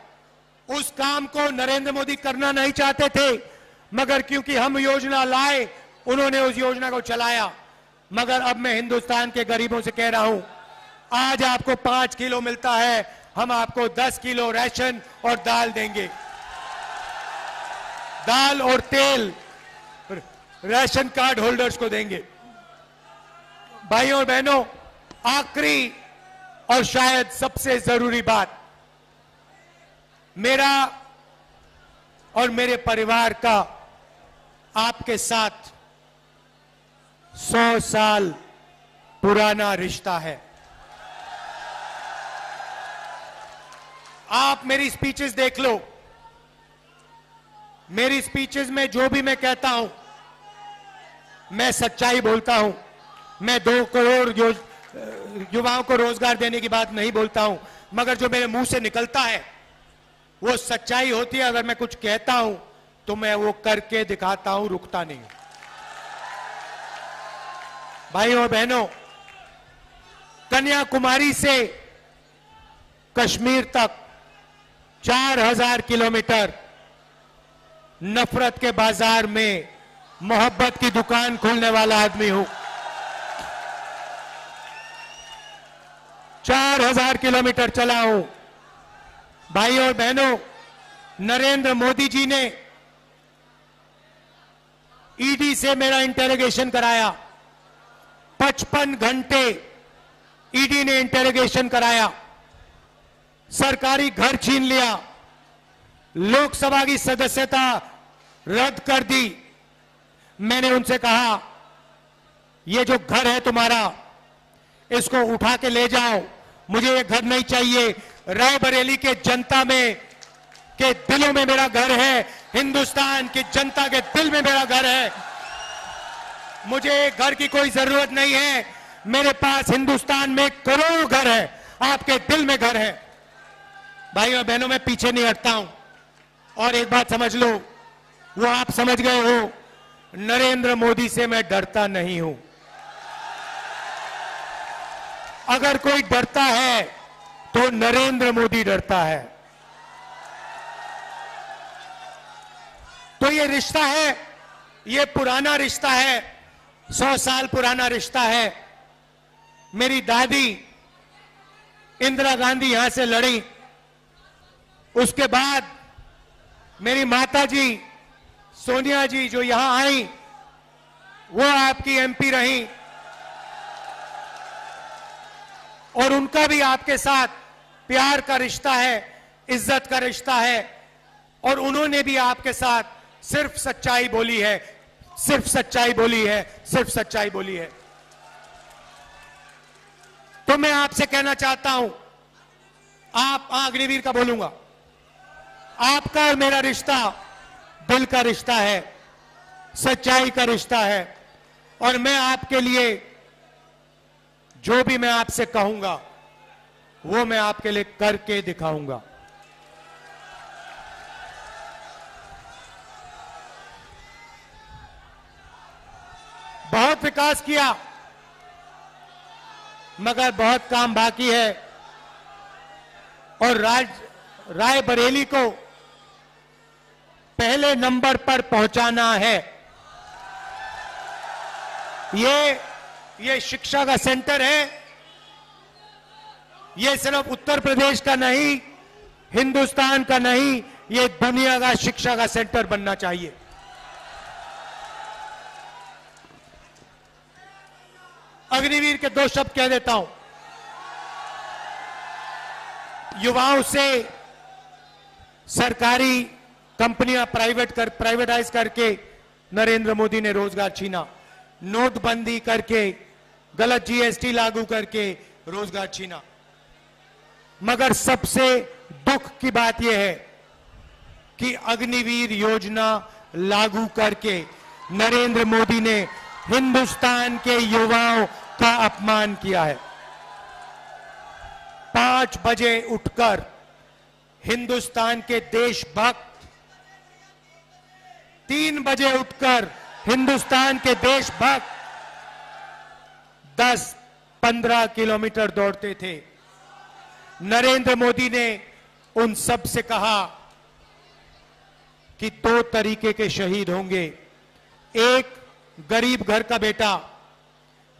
Speaker 7: उस काम को नरेंद्र मोदी करना नहीं चाहते थे, मगर क्योंकि हम योजना लाए, उन्होंने उस योजना को चलाया। मगर अब मैं हिंदुस्तान के गरीबों से कह रहा हूं, आज आपको 5 किलो मिलता है, हम आपको 10 किलो राशन और दाल देंगे। दाल और तेल राशन कार्ड होल्डर्स को देंगे। भाइयों और बहनों, आखिरी और शायद सबसे जरूरी बात, मेरा और मेरे परिवार का आपके साथ 100 साल पुराना रिश्ता है। आप मेरी स्पीचेस देख लो। मेरी स्पीचेस में जो भी मैं कहता हूं, मैं सच्चाई बोलता हूं। मैं 2 करोड़ युवाओं को रोजगार देने की बात नहीं बोलता हूं, मगर जो मेरे मुंह से निकलता है वो सच्चाई होती है। अगर मैं कुछ कहता हूं तो मैं वो करके दिखाता हूं, रुकता नहीं। भाइयों और बहनों, कन्याकुमारी से कश्मीर तक 4000 किलोमीटर नफरत के बाजार में मोहब्बत की दुकान खोलने वाला आदमी हूं। 4000 किलोमीटर चला हूं। भाइयों और बहनों, नरेंद्र मोदी जी ने ईडी से मेरा इंटेरोगेशन कराया, 55 घंटे ईडी ने इंटेरोगेशन कराया, सरकारी घर छीन लिया, लोकसभा की सदस्यता रद्द कर दी। मैंने उनसे कहा, ये जो घर है तुम्हारा, इसको उठा के ले जाओ, मुझे ये घर नहीं चाहिए। रायबरेली के जनता में के दिलों में मेरा घर है, हिंदुस्तान की जनता के दिल में मेरा घर है। मुझे घर की कोई जरूरत नहीं है। मेरे पास हिंदुस्तान में करोड़ों घर है, आपके दिल में घर है। भाइयों बहनों, मैं पीछे नहीं हटता हूं। और एक बात समझ लो, वो आप समझ गए हो, नरेंद्र मोदी से मैं डरता नहीं हूं। अगर कोई डरता है तो नरेंद्र मोदी डरता है। तो ये रिश्ता है, ये पुराना रिश्ता है, 100 साल पुराना रिश्ता है। मेरी दादी इंदिरा गांधी यहां से लड़ी, उसके बाद मेरी माता जी सोनिया जी जो यहां आई, वो आपकी एमपी रही, और उनका भी आपके साथ प्यार का रिश्ता है, इज्जत का रिश्ता है। और उन्होंने भी आपके साथ सिर्फ सच्चाई बोली है, सिर्फ सच्चाई बोली है, सिर्फ सच्चाई बोली है। तो मैं आपसे कहना चाहता हूं, आप अग्निवीर का बोलूंगा, आपका और मेरा रिश्ता दिल का रिश्ता है, सच्चाई का रिश्ता है। और मैं आपके लिए जो भी मैं आपसे कहूंगा वो मैं आपके लिए करके दिखाऊंगा। बहुत विकास किया, मगर बहुत काम बाकी है। और रायबरेली को पहले नंबर पर पहुंचाना है। ये शिक्षा का सेंटर है, ये सिर्फ उत्तर प्रदेश का नहीं, हिंदुस्तान का नहीं, ये दुनिया का शिक्षा का सेंटर बनना चाहिए। अग्निवीर के 2 शब्द कह देता हूं। युवाओं से सरकारी कंपनियां प्राइवेटाइज करके नरेंद्र मोदी ने रोजगार छीना, नोटबंदी करके, गलत जीएसटी लागू करके रोजगार छीना। मगर सबसे दुख की बात यह है कि अग्निवीर योजना लागू करके नरेंद्र मोदी ने हिंदुस्तान के युवाओं का अपमान किया है। 5 बजे उठकर हिंदुस्तान के देशभक्त 3 बजे उठकर हिंदुस्तान के देशभक्त 10-15 किलोमीटर दौड़ते थे। नरेंद्र मोदी ने उन सब से कहा कि 2 तरीके के शहीद होंगे। एक, गरीब घर का बेटा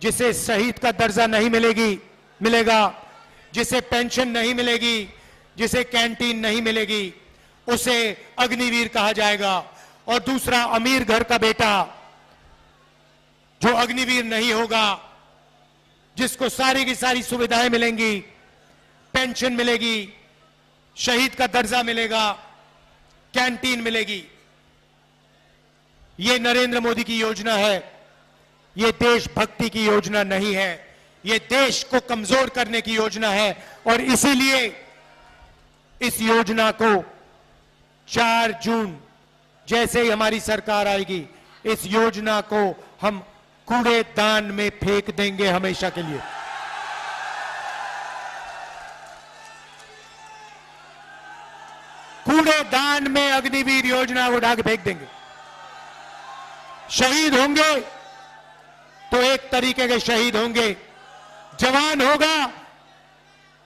Speaker 7: जिसे शहीद का दर्जा नहीं मिलेगा, जिसे पेंशन नहीं मिलेगी, जिसे कैंटीन नहीं मिलेगी, उसे अग्निवीर कहा जाएगा। और दूसरा, अमीर घर का बेटा जो अग्निवीर नहीं होगा, जिसको सारी की सारी सुविधाएं मिलेंगी, पेंशन मिलेगी, शहीद का दर्जा मिलेगा, कैंटीन मिलेगी। ये नरेंद्र मोदी की योजना है, ये देशभक्ति की योजना नहीं है, ये देश को कमजोर करने की योजना है। और इसीलिए इस योजना को 4 जून जैसे ही हमारी सरकार आएगी, इस योजना को हम कूड़ेदान में फेंक देंगे हमेशा के लिए। कूड़ेदान में अग्निवीर योजना को उठा के फेंक देंगे। शहीद होंगे तो एक तरीके के शहीद होंगे। जवान होगा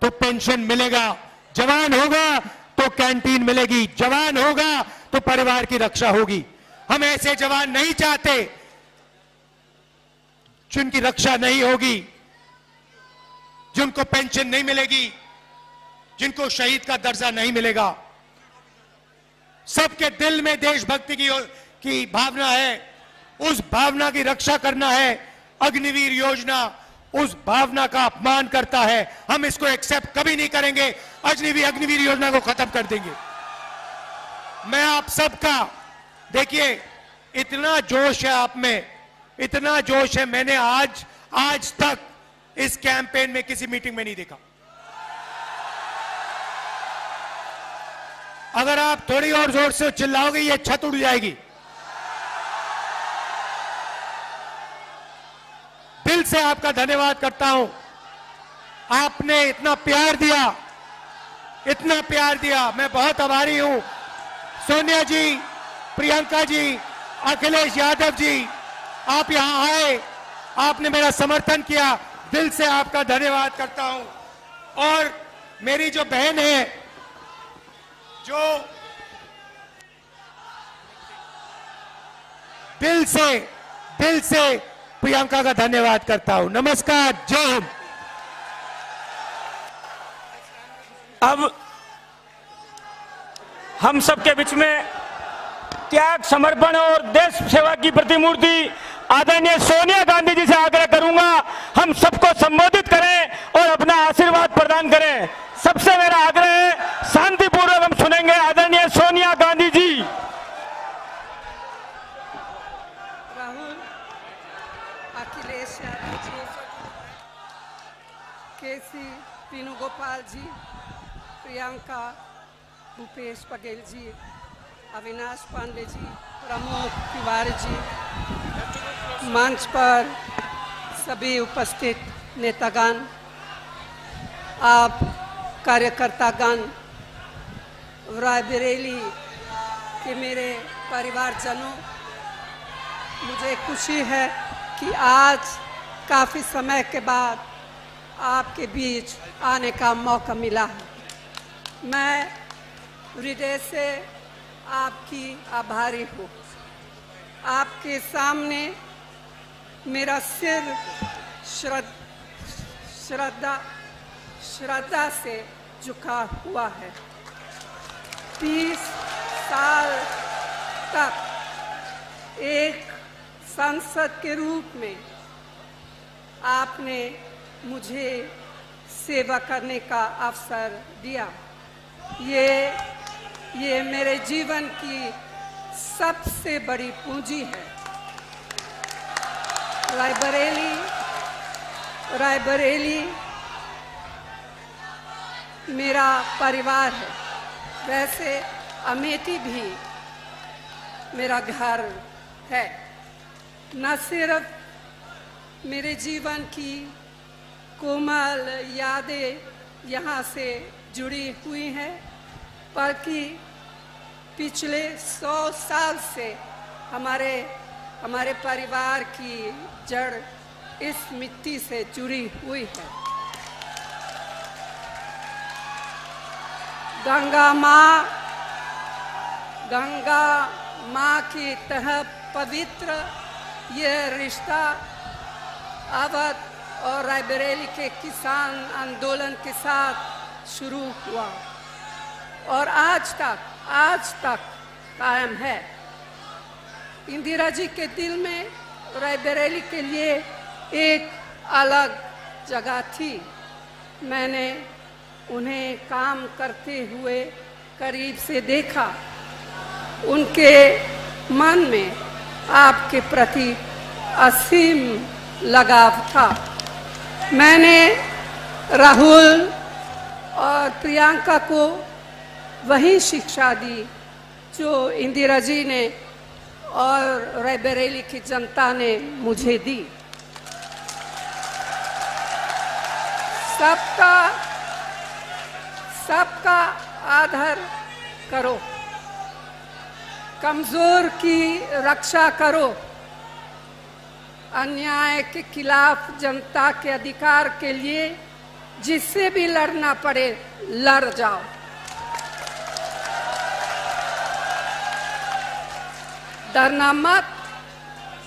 Speaker 7: तो पेंशन मिलेगा, जवान होगा तो कैंटीन मिलेगी, जवान होगा तो परिवार की रक्षा होगी। हम ऐसे जवान नहीं चाहते जिनकी रक्षा नहीं होगी, जिनको पेंशन नहीं मिलेगी, जिनको शहीद का दर्जा नहीं मिलेगा। सबके दिल में देशभक्ति की भावना है, उस भावना की रक्षा करना है। अग्निवीर योजना उस भावना का अपमान करता है, हम इसको एक्सेप्ट कभी नहीं करेंगे। अग्निवीर योजना को खत्म कर देंगे। मैं आप सबका, देखिए इतना जोश है आप में, इतना जोश है, मैंने आज तक इस कैंपेन में किसी मीटिंग में नहीं देखा। अगर आप थोड़ी और जोर से चिल्लाओगे ये छत उड़ जाएगी। दिल से आपका धन्यवाद करता हूं, आपने इतना प्यार दिया, मैं बहुत आभारी हूं। सोनिया जी, प्रियंका जी, अखिलेश यादव जी, आप यहां आए, आपने मेरा समर्थन किया, दिल से आपका धन्यवाद करता हूं। और मेरी जो बहन है, जो दिल से प्रियंका का धन्यवाद करता हूं। नमस्कार, जय हिंद।
Speaker 2: अब हम सबके बीच में त्याग, समर्पण और देश सेवा की प्रतिमूर्ति आदरणीय सोनिया गांधी जी से आग्रह करूंगा, हम सबको संबोधित करें और अपना आशीर्वाद प्रदान करें। सबसे मेरा आग्रह है, शांतिपूर्वक हम सुनेंगे आदरणीय सोनिया गांधी जी।
Speaker 8: राहुल, अखिलेश यादव जी, केसी वेणुगोपाल जी, प्रियंका, भूपेश बघेल जी, अविनाश पांडे जी, प्रमोद तिवारी जी, मंच पर सभी उपस्थित नेतागण, आप कार्यकर्तागण, रायबरेली के मेरे परिवारजनों, मुझे खुशी है कि आज काफ़ी समय के बाद आपके बीच आने का मौका मिला है। मैं हृदय से आपकी आभारी हूँ। आपके सामने मेरा सिर श्रद्धा से झुका हुआ है। 30 साल तक एक सांसद के रूप में आपने मुझे सेवा करने का अवसर दिया। ये मेरे जीवन की सबसे बड़ी पूंजी है। रायबरेली मेरा परिवार है, वैसे अमेठी भी मेरा घर है। न सिर्फ मेरे जीवन की कोमल यादें यहाँ से जुड़ी हुई हैं, बल्कि पिछले 100 साल से हमारे परिवार की जड़ इस मिट्टी से जुड़ी हुई है। गंगा माँ की तरह पवित्र यह रिश्ता अवध और रायबरेली के किसान आंदोलन के साथ शुरू हुआ और आज तक कायम है। इंदिरा जी के दिल में रायबरेली के लिए एक अलग जगह थी। मैंने उन्हें काम करते हुए करीब से देखा। उनके मन में आपके प्रति असीम लगाव था। मैंने राहुल और प्रियंका को वही शिक्षा दी जो इंदिरा जी ने और रायबरेली की जनता ने मुझे दी। सबका आदर करो, कमजोर की रक्षा करो, अन्याय के खिलाफ जनता के अधिकार के लिए जिससे भी लड़ना पड़े लड़ जाओ। डरना मत,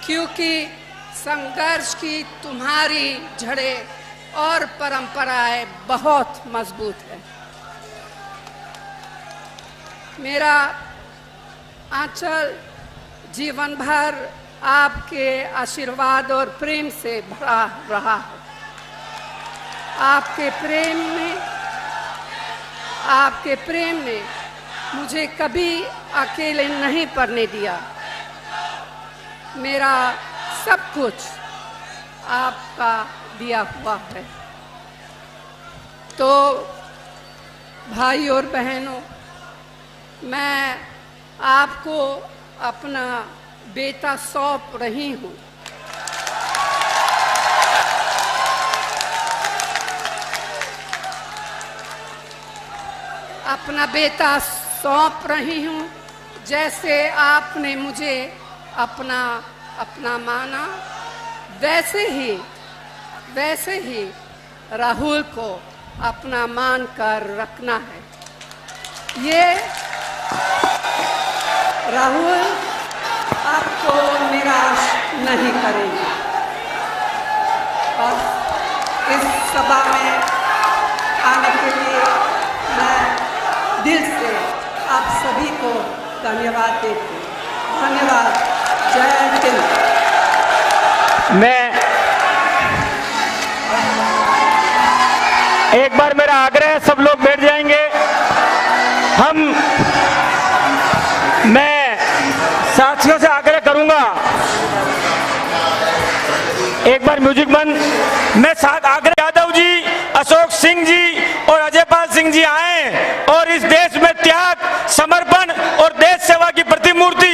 Speaker 8: क्योंकि संघर्ष की तुम्हारी जड़ें और परंपराएं बहुत मजबूत है। मेरा आंचल जीवन भर आपके आशीर्वाद और प्रेम से भरा रहा है। आपके प्रेम ने मुझे कभी अकेले नहीं पड़ने दिया। मेरा सब कुछ आपका दिया हुआ है। तो भाई और बहनों, मैं आपको अपना बेटा सौंप रही हूँ। अपना बेटा सौंप रही हूँ, जैसे आपने मुझे अपना माना, वैसे ही राहुल को अपना मान कर रखना है। ये राहुल आपको निराश नहीं करेंगे। बस इस सभा में आने के लिए मैं दिल से आप सभी को धन्यवाद देती हूँ। धन्यवाद। जय हिंद।
Speaker 2: मैं एक बार मेरा आग्रह है, सब लोग बैठ जाएंगे। मैं साथियों से आग्रह करूंगा, एक बार म्यूजिक बंद। मैं आग्रह यादव जी, अशोक सिंह जी और अजयपाल सिंह जी आए और इस देश में त्याग, समर्पण और देश सेवा की प्रतिमूर्ति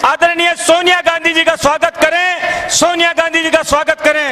Speaker 2: आदरणीय सोनिया गांधी जी का स्वागत करें। सोनिया गांधी जी का स्वागत करें।